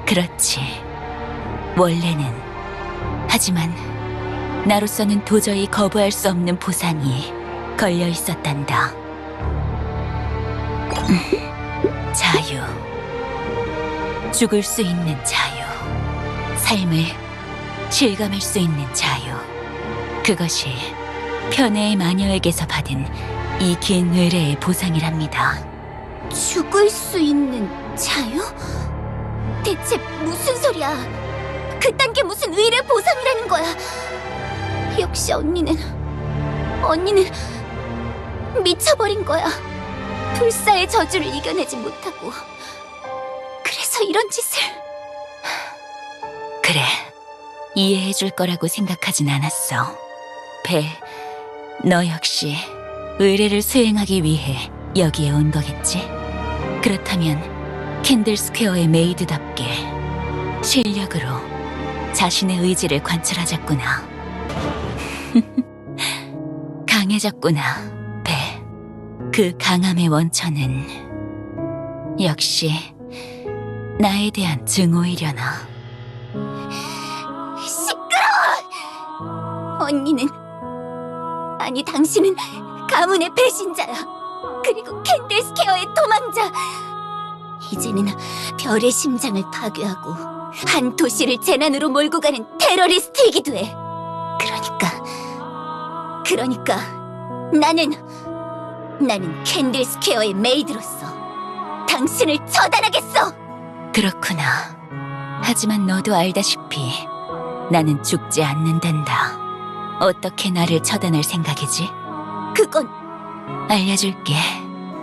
그렇지. 원래는. 하지만 나로서는 도저히 거부할 수 없는 보상이 걸려 있었단다. 자유. 죽을 수 있는 자유. 삶을 실감할 수 있는 자유. 그것이 편애의 마녀에게서 받은 이 긴 의뢰의 보상이랍니다. 죽을 수 있는 자유? 대체 무슨 소리야? 그딴 게 무슨 의뢰 보상이라는 거야? 역시 언니는 미쳐버린 거야. 불사의 저주를 이겨내지 못하고 그래서 이런 짓을. 그래, 이해해줄 거라고 생각하진 않았어. 벨, 너 역시 의뢰를 수행하기 위해 여기에 온 거겠지? 그렇다면 캔들스퀘어의 메이드답게 실력으로 자신의 의지를 관철하자꾸나. 강해졌구나, 벨. 그 강함의 원천은 역시 나에 대한 증오이려나. 시끄러워! 언니는, 아니 당신은 가문의 배신자야. 그리고 캔들스퀘어의 도망자. 이제는 별의 심장을 파괴하고 한 도시를 재난으로 몰고 가는 테러리스트이기도 해. 그러니까 나는 캔들스퀘어의 메이드로서 당신을 처단하겠어. 그렇구나. 하지만 너도 알다시피 나는 죽지 않는단다. 어떻게 나를 처단할 생각이지? 그건 알려줄게,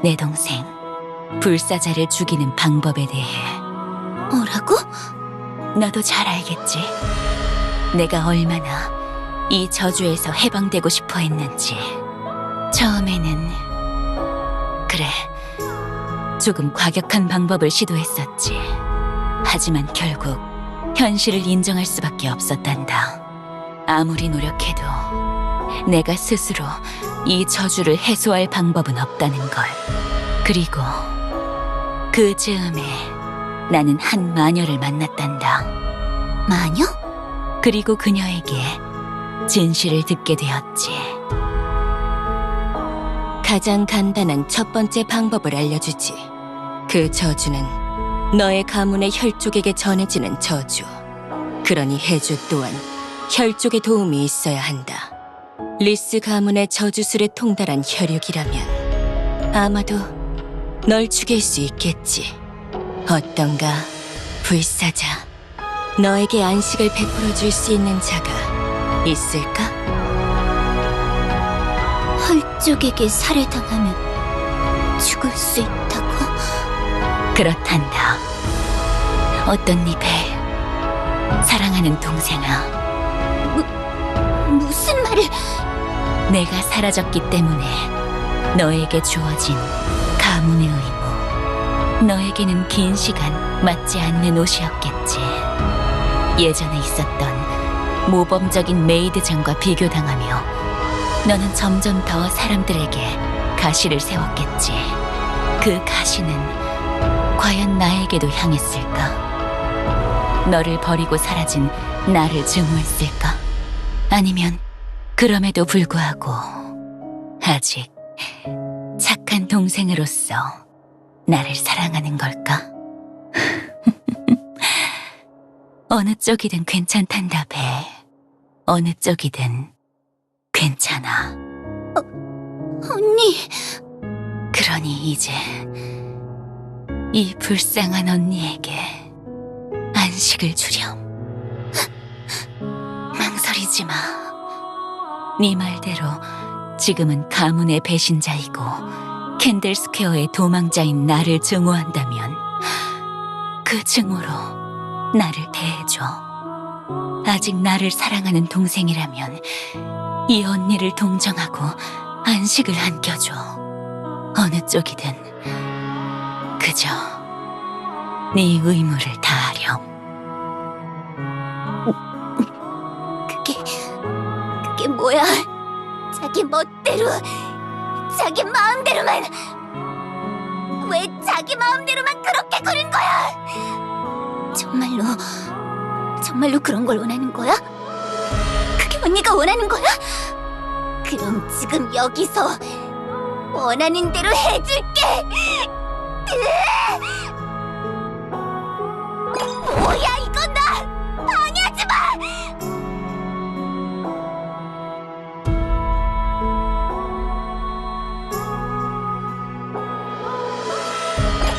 내 동생. 불사자를 죽이는 방법에 대해. 뭐라고? 너도 잘 알겠지? 내가 얼마나 이 저주에서 해방되고 싶어 했는지. 처음에는 그래, 조금 과격한 방법을 시도했었지. 하지만 결국 현실을 인정할 수밖에 없었단다. 아무리 노력해도 내가 스스로 이 저주를 해소할 방법은 없다는 걸. 그리고 그 즈음에 나는 한 마녀를 만났단다. 마녀? 그리고 그녀에게 진실을 듣게 되었지. 가장 간단한 첫 번째 방법을 알려주지. 그 저주는 너의 가문의 혈족에게 전해지는 저주. 그러니 해주 또한 혈족의 도움이 있어야 한다. 리스 가문의 저주술에 통달한 혈육이라면 아마도 널 죽일 수 있겠지. 어떤가, 불사자. 너에게 안식을 베풀어 줄 수 있는 자가 있을까? 혈족에게 살해당하면 죽을 수 있다고? 그렇단다. 어떤 네 벨, 사랑하는 동생아. 무슨 말을? 내가 사라졌기 때문에 너에게 주어진 가문의 의무. 너에게는 긴 시간 맞지 않는 옷이었겠지. 예전에 있었던 모범적인 메이드장과 비교당하며 너는 점점 더 사람들에게 가시를 세웠겠지. 그 가시는 과연 나에게도 향했을까? 너를 버리고 사라진 나를 증오했을까? 아니면 그럼에도 불구하고 아직 착한 동생으로서 나를 사랑하는 걸까? 어느 쪽이든 괜찮단다, 배. 어느 쪽이든 괜찮아. 언니. 그러니 이제 이 불쌍한 언니에게 안식을 주렴. 망설이지 마. 네 말대로 지금은 가문의 배신자이고 캔들스퀘어의 도망자인 나를 증오한다면 그 증오로 나를 대해줘. 아직 나를 사랑하는 동생이라면 이 언니를 동정하고 안식을 안겨줘. 어느 쪽이든 그저 네 의무를 다하렴. 그게 뭐야? 자기 멋대로 자기 마음대로만 왜 자기 마음대로만 그렇게 구는 거야? 정말로 그런 걸 원하는 거야? 그게 언니가 원하는 거야? 그럼 지금 여기서 원하는 대로 해줄게. 뭐야 이건 나 방해하지 마.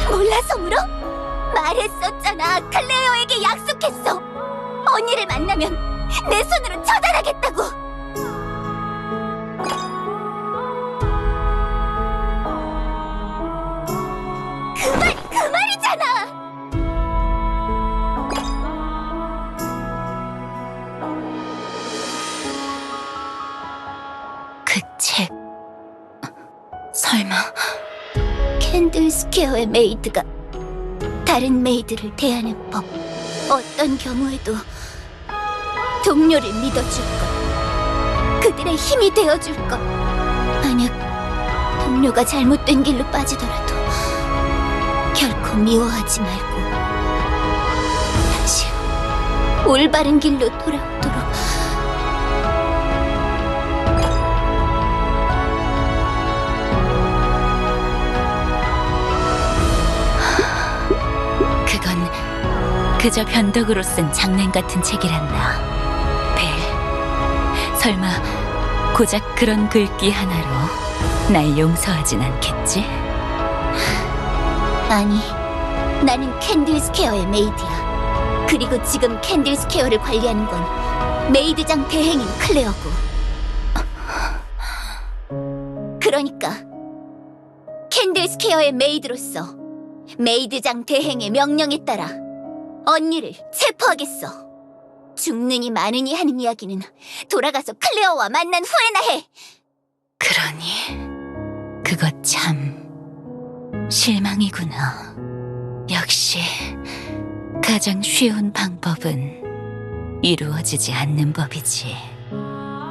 몰라서 물어? 말했었잖아. 클레어에게 약속했어. 언니를 만나면 내 손으로 처단하겠다고. 그 말이잖아. 그 책 설마 캔들스퀘어의 메이드가 다른 메이드를 대하는 법, 어떤 경우에도 동료를 믿어줄 것, 그들의 힘이 되어줄 것. 만약 동료가 잘못된 길로 빠지더라도 결코 미워하지 말고 다시 올바른 길로 돌아오도록. 그건 그저 변덕으로 쓴 장난 같은 책이란다. 벨, 설마 고작 그런 글귀 하나로 날 용서하진 않겠지? 아니, 나는 캔들스퀘어의 메이드야. 그리고 지금 캔들스퀘어를 관리하는 건 메이드장 대행인 클레어고. 그러니까 캔들스퀘어의 메이드로서 메이드장 대행의 명령에 따라 언니를 체포하겠어. 죽느니 마느니 하는 이야기는 돌아가서 클레어와 만난 후에나 해. 그러니 그거 참 실망이구나. 역시 가장 쉬운 방법은 이루어지지 않는 법이지.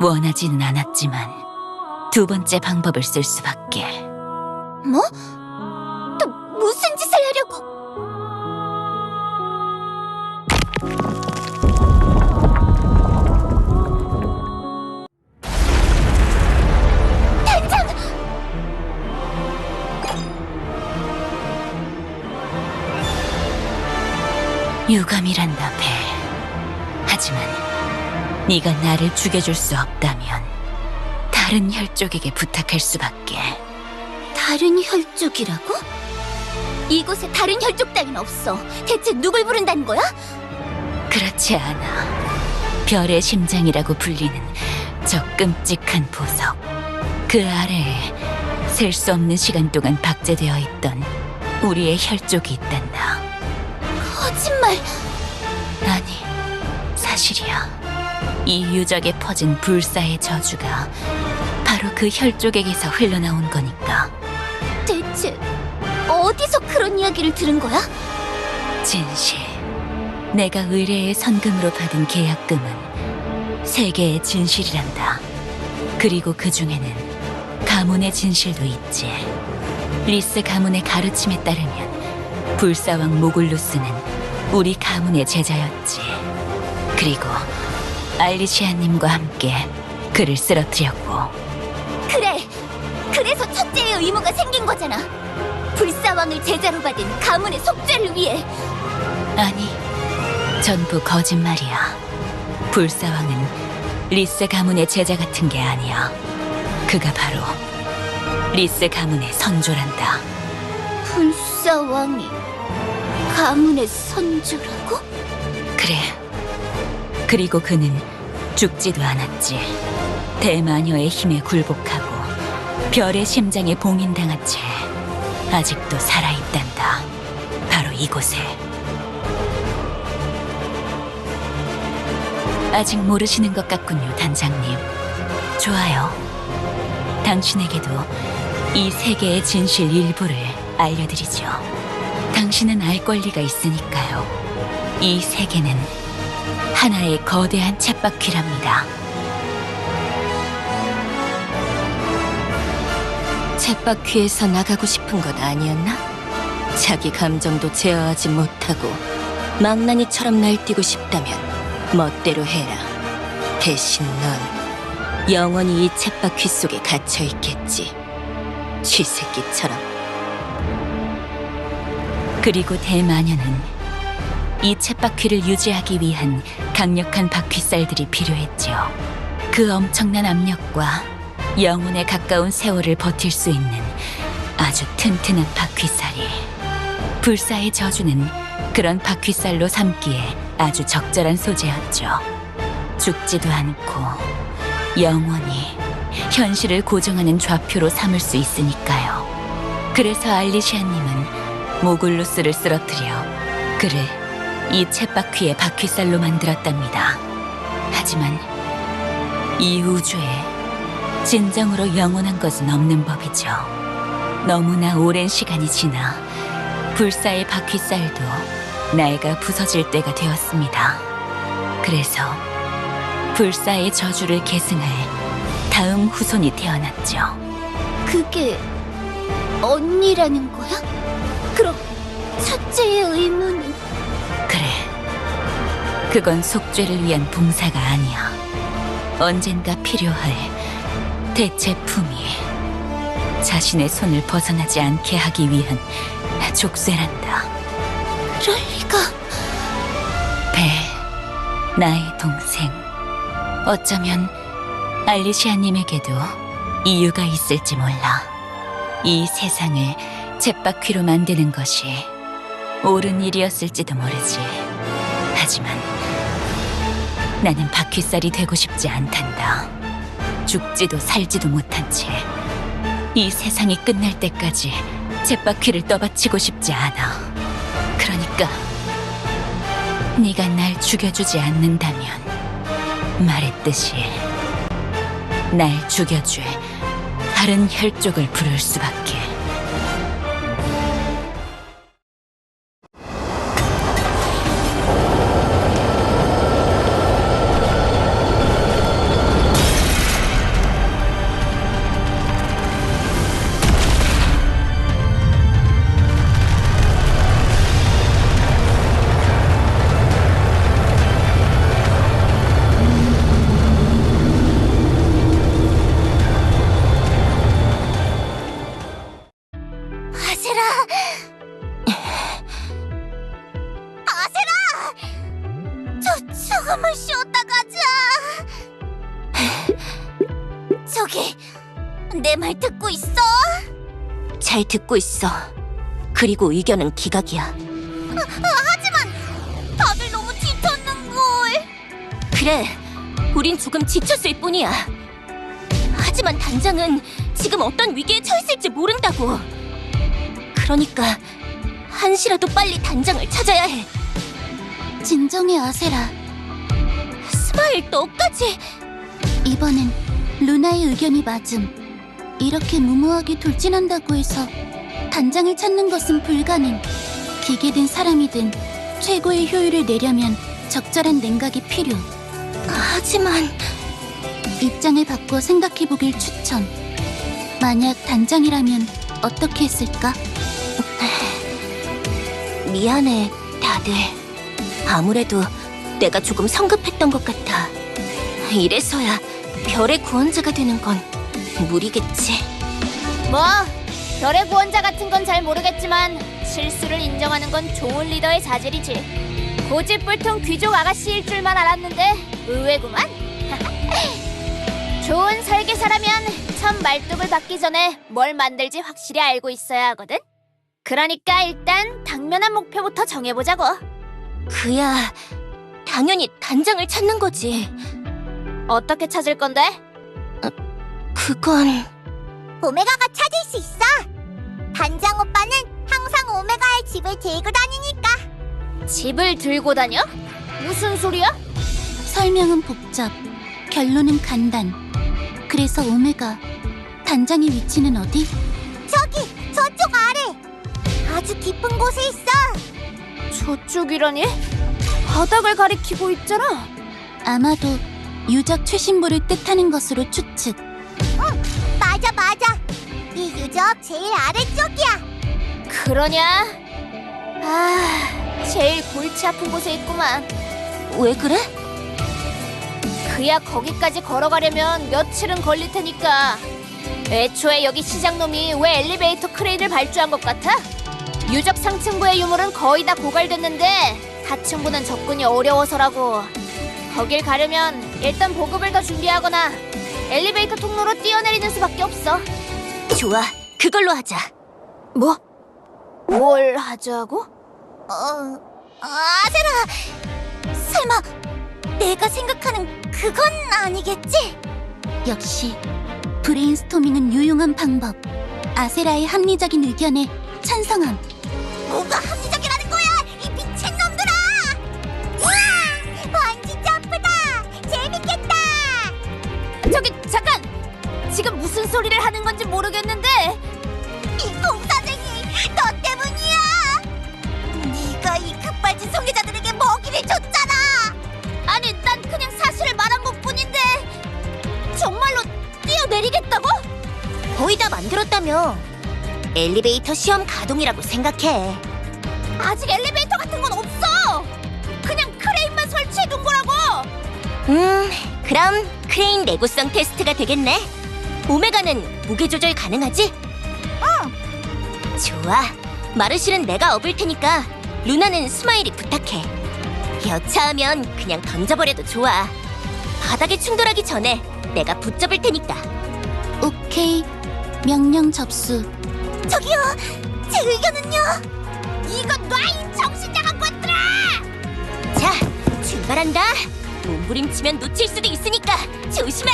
원하지는 않았지만 두 번째 방법을 쓸 수밖에. 뭐? 또 무슨 짓을 하려고? 유감이란다, 벨. 하지만 네가 나를 죽여줄 수 없다면 다른 혈족에게 부탁할 수밖에. 다른 혈족이라고? 이곳에 다른 혈족 따윈 없어. 대체 누굴 부른다는 거야? 그렇지 않아. 별의 심장이라고 불리는 저 끔찍한 보석. 그 아래에 셀 수 없는 시간 동안 박제되어 있던 우리의 혈족이 있단다. 거짓말! 아니, 사실이야. 이 유적에 퍼진 불사의 저주가 바로 그 혈족에게서 흘러나온 거니까. 대체 어디서 그런 이야기를 들은 거야? 진실. 내가 의뢰의 선금으로 받은 계약금은 세계의 진실이란다. 그리고 그 중에는 가문의 진실도 있지. 리스 가문의 가르침에 따르면 불사왕 모굴루스는 우리 가문의 제자였지. 그리고 알리시아님과 함께 그를 쓰러뜨렸고. 그래! 그래서 첫째의 의무가 생긴 거잖아. 불사왕을 제자로 받은 가문의 속죄를 위해. 아니, 전부 거짓말이야. 불사왕은 리스 가문의 제자 같은 게 아니야. 그가 바로 리스 가문의 선조란다. 불사왕이 가문의 선조라고? 그래. 그리고 그는 죽지도 않았지. 대마녀의 힘에 굴복하고 별의 심장에 봉인당한 채 아직도 살아있단다. 바로 이곳에. 아직 모르시는 것 같군요, 단장님. 좋아요. 당신에게도 이 세계의 진실 일부를 알려드리죠. 당신은 알 권리가 있으니까요. 이 세계는 하나의 거대한 쳇바퀴랍니다. 쳇바퀴에서 나가고 싶은 것 아니었나? 자기 감정도 제어하지 못하고 망나니처럼 날뛰고 싶다면 멋대로 해라. 대신 넌 영원히 이 쳇바퀴 속에 갇혀 있겠지. 쥐새끼처럼. 그리고 대마녀는 이 쳇바퀴를 유지하기 위한 강력한 바퀴살들이 필요했지요. 그 엄청난 압력과 영혼에 가까운 세월을 버틸 수 있는 아주 튼튼한 바퀴살이, 불사의 저주는 그런 바퀴살로 삼기에 아주 적절한 소재였죠. 죽지도 않고 영원히 현실을 고정하는 좌표로 삼을 수 있으니까요. 그래서 알리시아님은 모글루스를 쓰러뜨려 그를 이 쳇바퀴의 바퀴살로 만들었답니다. 하지만 이 우주에 진정으로 영원한 것은 없는 법이죠. 너무나 오랜 시간이 지나 불사의 바퀴살도 낡아 부서질 때가 되었습니다. 그래서 불사의 저주를 계승할 다음 후손이 태어났죠. 그게 언니라는 거야? 그럼 첫째의 의무는? 그래, 그건 속죄를 위한 봉사가 아니야. 언젠가 필요할 대체품이 자신의 손을 벗어나지 않게 하기 위한 족쇄란다. 그럴 리가. 배, 나의 동생. 어쩌면 알리시아님에게도 이유가 있을지 몰라. 이 세상을 쳇바퀴로 만드는 것이 옳은 일이었을지도 모르지. 하지만 나는 바퀴살이 되고 싶지 않단다. 죽지도 살지도 못한 채 이 세상이 끝날 때까지 쳇바퀴를 떠받치고 싶지 않아. 그러니까 네가 날 죽여주지 않는다면, 말했듯이 날 죽여줄 다른 혈족을 부를 수밖에. 조금만 쉬었다 가자. 저기, 내 말 듣고 있어? 잘 듣고 있어. 그리고 의견은 기각이야. 하지만 다들 너무 뒤쳤는걸. 그래, 우린 조금 지쳤을 뿐이야. 하지만 단장은 지금 어떤 위기에 처했을지 모른다고. 그러니까 한시라도 빨리 단장을 찾아야 해. 진정해, 아세라. 스마일, 너까지. 이번엔 루나의 의견이 맞음. 이렇게 무모하게 돌진한다고 해서 단장을 찾는 것은 불가능. 기계든 사람이든 최고의 효율을 내려면 적절한 냉각이 필요. 하지만 입장을 바꿔 생각해보길 추천. 만약 단장이라면 어떻게 했을까? 미안해, 다들. 아무래도 내가 조금 성급했던 것 같아. 이래서야 별의 구원자가 되는 건 무리겠지. 뭐, 별의 구원자 같은 건 잘 모르겠지만 실수를 인정하는 건 좋은 리더의 자질이지. 고집불통 귀족 아가씨일 줄만 알았는데 의외구만. 좋은 설계사라면 첫 말뚝을 받기 전에 뭘 만들지 확실히 알고 있어야 하거든. 그러니까 일단 당면한 목표부터 정해보자고. 그야 당연히 단장을 찾는 거지. 어떻게 찾을 건데? 그건... 오메가가 찾을 수 있어. 단장 오빠는 항상 오메가의 집을 들고 다니니까. 집을 들고 다녀? 무슨 소리야? 설명은 복잡, 결론은 간단. 그래서 오메가, 단장의 위치는 어디? 저기, 저쪽 아래. 아주 깊은 곳에 있어. 저쪽이라니? 바닥을 가리키고 있잖아. 아마도 유적 최신부를 뜻하는 것으로 추측. 맞아. 이 유적 제일 아래쪽이야. 그러냐? 제일 골치 아픈 곳에 있구만. 왜 그래? 그야 거기까지 걸어가려면 며칠은 걸릴 테니까. 애초에 여기 시장놈이 왜 엘리베이터 크레인을 발주한 것 같아? 유적 상층부의 유물은 거의 다 고갈됐는데 하층부는 접근이 어려워서라고. 거길 가려면 일단 보급을 더 준비하거나 엘리베이터 통로로 뛰어내리는 수밖에 없어. 좋아, 그걸로 하자. 뭐? 뭘 하자고? 아세라, 설마 내가 생각하는 그건 아니겠지? 역시 브레인스토밍은 유용한 방법. 아세라의 합리적인 의견에 찬성함. 뭐가 합리적이라는 거야, 이 미친놈들아! 우와! 번지 점프다! 재밌겠다! 저기 잠깐! 지금 무슨 소리를 하는 건지 모르겠는데 이 공사쟁이, 너 때문이야! 네가 이 급발진 성애자들에게 먹이를 줬잖아! 아니 난 그냥 사실을 말한 것뿐인데 정말로 뛰어내리겠다고? 거의 다 만들었다며. 엘리베이터 시험 가동이라고 생각해. 아직 엘리베이터 같은 건 없어. 그냥 크레인만 설치해둔 거라고. 그럼 크레인 내구성 테스트가 되겠네. 오메가는 무게 조절 가능하지? 좋아. 마르실은 내가 업을 테니까 루나는 스마일이 부탁해. 여차하면 그냥 던져버려도 좋아. 바닥에 충돌하기 전에 내가 붙잡을 테니까. 오케이. 명령 접수. 저기요, 제 의견은요? 이거 놔, 이 정신나간 것들아! 자, 출발한다. 몸부림치면 놓칠 수도 있으니까 조심해.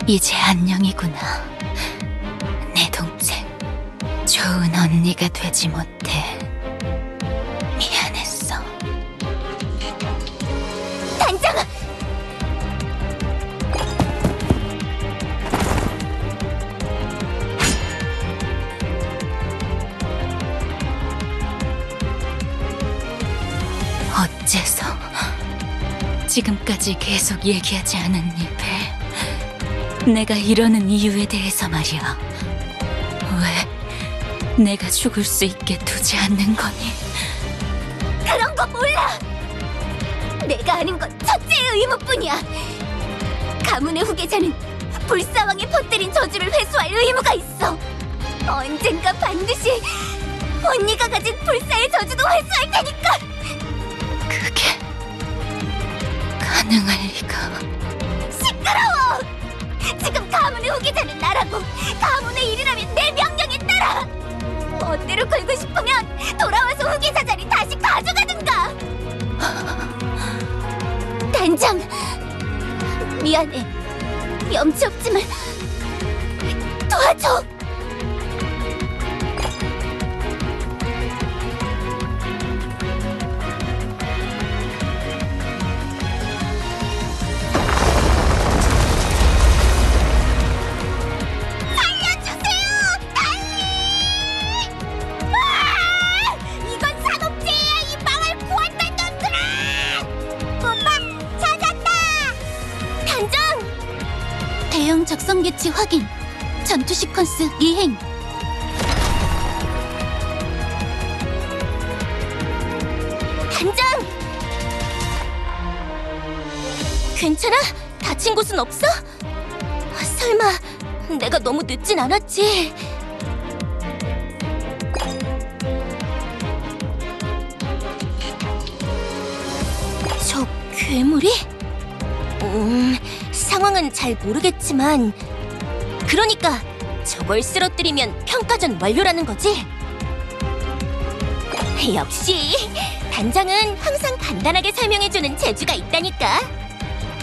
이제 안녕이구나. 내 동생. 좋은 언니가 되지 못해. 미안했어. 단장! 어째서 지금까지 계속 얘기하지 않은 입에 내가 이러는 이유에 대해서 말이야. 왜 내가 죽을 수 있게 두지 않는 거니? 그런 거 몰라. 내가 아는 건 첫째의 의무뿐이야. 가문의 후계자는 불사왕이 퍼뜨린 저주를 회수할 의무가 있어. 언젠가 반드시 언니가 가진 불사의 저주도 회수할 테니까. 그게 가능할 리가. 시끄러워. 지금 가문의 후계자는 나라고 가문의 일이라면 내 명령에 따라. 멋대로 걸고 싶으면 돌아와서 후계자 자리 다시 가져가든가. 단장, 미안해. 염치 없지만 도와줘. 대형 적성 개치 확인. 전투 시퀀스 이행. 단장! 괜찮아? 다친 곳은 없어? 설마 내가 너무 늦진 않았지? 저 괴물이? 상황은 잘 모르겠지만 그러니까 저걸 쓰러뜨리면 평가전 완료라는 거지? 역시 단장은 항상 간단하게 설명해주는 재주가 있다니까.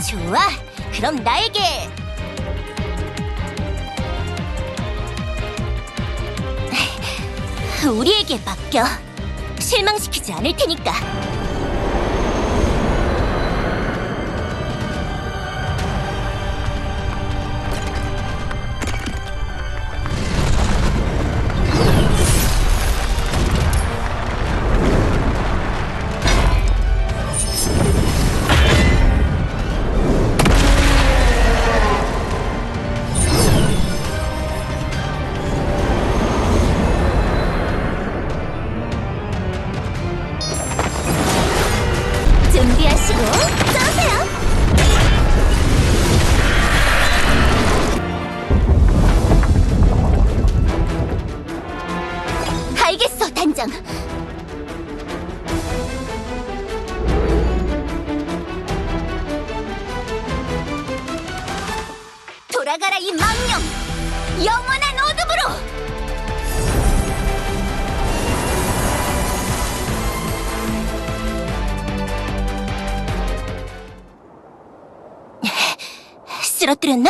좋아, 그럼 나에게 우리에게 맡겨. 실망시키지 않을 테니까. 돌아가라 이 망령! 영원한 어둠으로! 쓰러뜨렸나?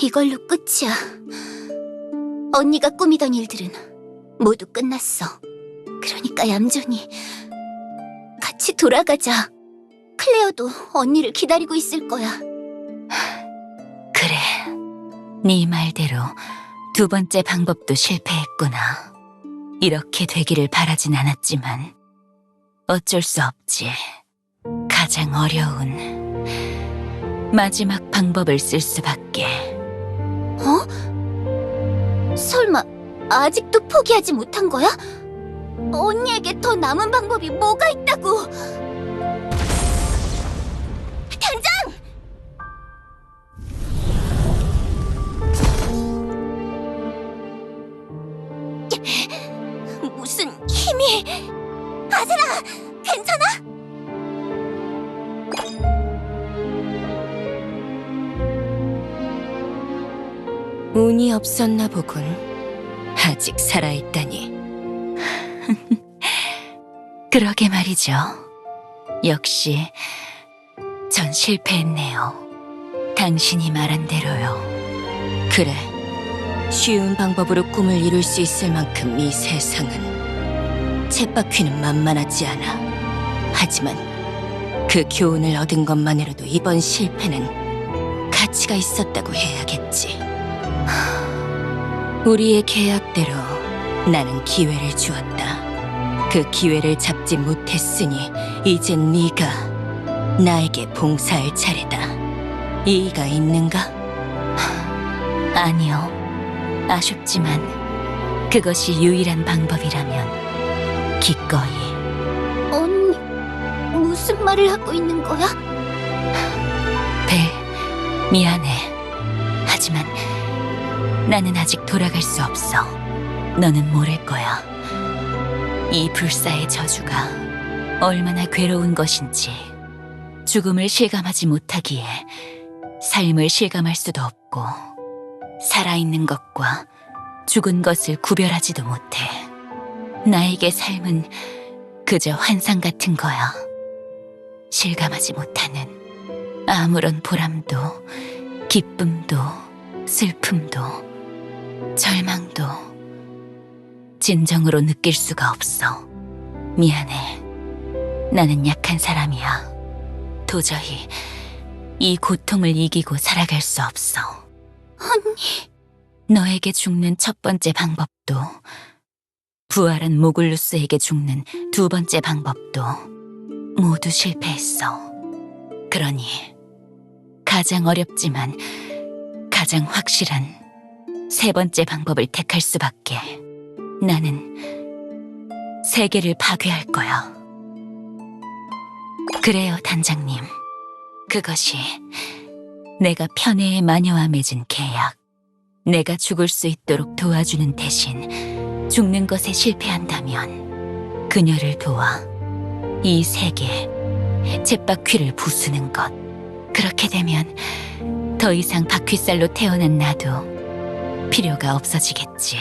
이걸로 끝이야. 언니가 꾸미던 일들은 모두 끝났어. 그러니까 얌전히 같이 돌아가자. 클레어도 언니를 기다리고 있을 거야. 그래, 네 말대로 두 번째 방법도 실패했구나. 이렇게 되기를 바라진 않았지만 어쩔 수 없지. 가장 어려운 마지막 방법을 쓸 수밖에. 설마 아직도 포기하지 못한 거야? 언니에게 더 남은 방법이 뭐가 있다고? 당장! 무슨 힘이... 아즈라! 괜찮아? 운이 없었나 보군. 아직 살아있다니. 그러게 말이죠. 역시 전 실패했네요. 당신이 말한 대로요. 그래, 쉬운 방법으로 꿈을 이룰 수 있을 만큼 이 세상은 쳇바퀴는 만만하지 않아. 하지만 그 교훈을 얻은 것만으로도 이번 실패는 가치가 있었다고 해야겠지. 우리의 계약대로 나는 기회를 주었다. 그 기회를 잡지 못했으니 이젠 네가 나에게 봉사할 차례다. 이의가 있는가? 아니요. 아쉽지만 그것이 유일한 방법이라면 기꺼이. 언니, 무슨 말을 하고 있는 거야? 벨, 미안해. 하지만 나는 아직 돌아갈 수 없어. 너는 모를 거야. 이 불사의 저주가 얼마나 괴로운 것인지. 죽음을 실감하지 못하기에 삶을 실감할 수도 없고, 살아있는 것과 죽은 것을 구별하지도 못해. 나에게 삶은 그저 환상 같은 거야. 실감하지 못하는 아무런 보람도, 기쁨도, 슬픔도, 절망도 진정으로 느낄 수가 없어. 미안해. 나는 약한 사람이야. 도저히 이 고통을 이기고 살아갈 수 없어. 언니... 너에게 죽는 첫 번째 방법도, 부활한 모글루스에게 죽는 두 번째 방법도 모두 실패했어. 그러니 가장 어렵지만 가장 확실한 세 번째 방법을 택할 수밖에. 나는 세계를 파괴할 거야. 그래요, 단장님. 그것이 내가 편애의 마녀와 맺은 계약. 내가 죽을 수 있도록 도와주는 대신 죽는 것에 실패한다면 그녀를 도와 이 세계 쳇바퀴를 부수는 것. 그렇게 되면 더 이상 바퀴살로 태어난 나도 필요가 없어지겠지.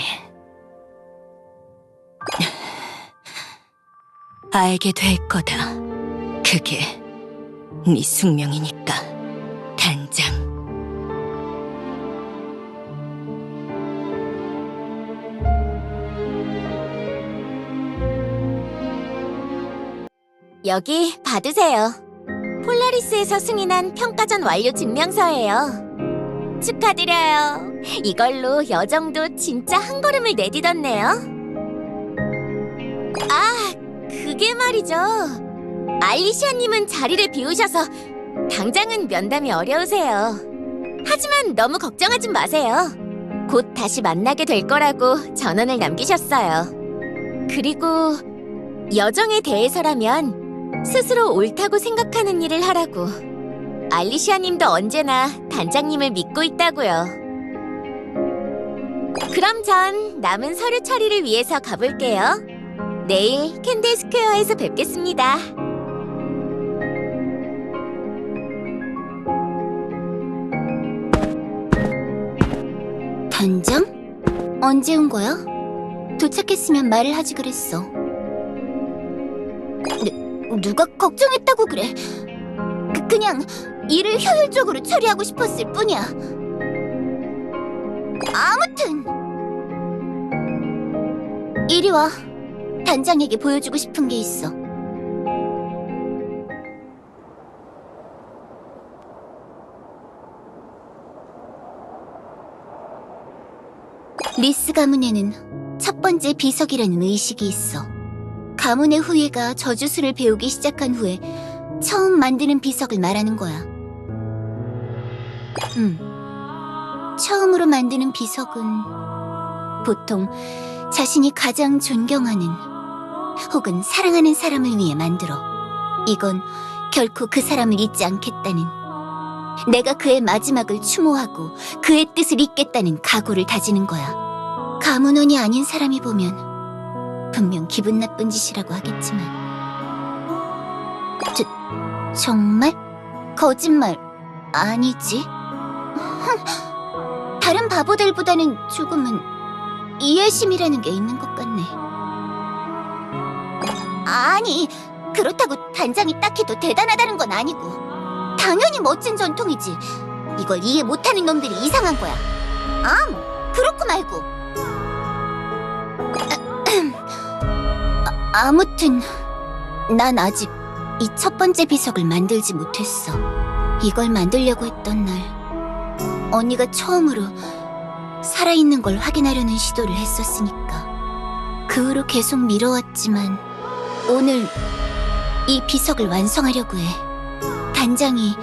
알게 될 거다. 그게 네 숙명이니까, 단장. 여기 받으세요. 폴라리스에서 승인한 평가전 완료 증명서예요. 축하드려요. 이걸로 여정도 진짜 한 걸음을 내딛었네요. 아, 그게 말이죠. 알리시아님은 자리를 비우셔서 당장은 면담이 어려우세요. 하지만 너무 걱정하지 마세요. 곧 다시 만나게 될 거라고 전언을 남기셨어요. 그리고 여정에 대해서라면 스스로 옳다고 생각하는 일을 하라고. 알리시아님도 언제나 단장님을 믿고 있다고요. 그럼 그럼 전 남은 서류 처리를 위해서 가볼게요. 내일 캔들 스퀘어에서 뵙겠습니다. 단장? 언제 온 거야? 도착했으면 말을 하지 그랬어. 누가 걱정했다고 그래? 그냥 일을 효율적으로 처리하고 싶었을 뿐이야. 아무튼 이리 와. 단장에게 보여주고 싶은 게 있어. 리스 가문에는 첫 번째 비석이라는 의식이 있어. 가문의 후예가 저주술을 배우기 시작한 후에 처음 만드는 비석을 말하는 거야. 처음으로 만드는 비석은 보통 자신이 가장 존경하는 혹은 사랑하는 사람을 위해 만들어. 이건 결코 그 사람을 잊지 않겠다는, 내가 그의 마지막을 추모하고 그의 뜻을 잇겠다는 각오를 다지는 거야. 가문원이 아닌 사람이 보면 분명 기분 나쁜 짓이라고 하겠지만 정말? 거짓말 아니지? 다른 바보들보다는 조금은 이해심이라는 게 있는 것 같네. 아니, 그렇다고 단장이 딱히 더 대단하다는 건 아니고 당연히 멋진 전통이지. 이걸 이해 못하는 놈들이 이상한 거야. 그렇고 말고. 아무튼 난 아직 이 첫 번째 비석을 만들지 못했어. 이걸 만들려고 했던 날 언니가 처음으로 살아있는 걸 확인하려는 시도를 했었으니까. 그 후로 계속 미뤄왔지만 오늘 이 비석을 완성하려고 해. 단장이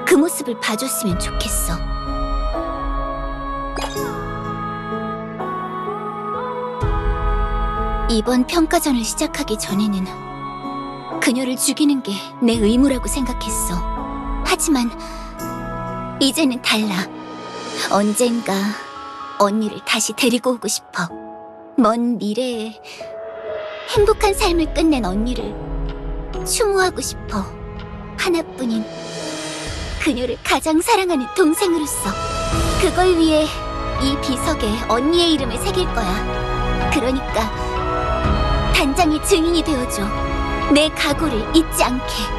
그 모습을 봐줬으면 좋겠어. 이번 평가전을 시작하기 전에는 그녀를 죽이는 게 내 의무라고 생각했어. 하지만 이제는 달라. 언젠가 언니를 다시 데리고 오고 싶어. 먼 미래에 행복한 삶을 끝낸 언니를 추모하고 싶어. 하나뿐인 그녀를 가장 사랑하는 동생으로서. 그걸 위해 이 비석에 언니의 이름을 새길 거야. 그러니까 단장이 증인이 되어줘. 내 각오를 잊지 않게.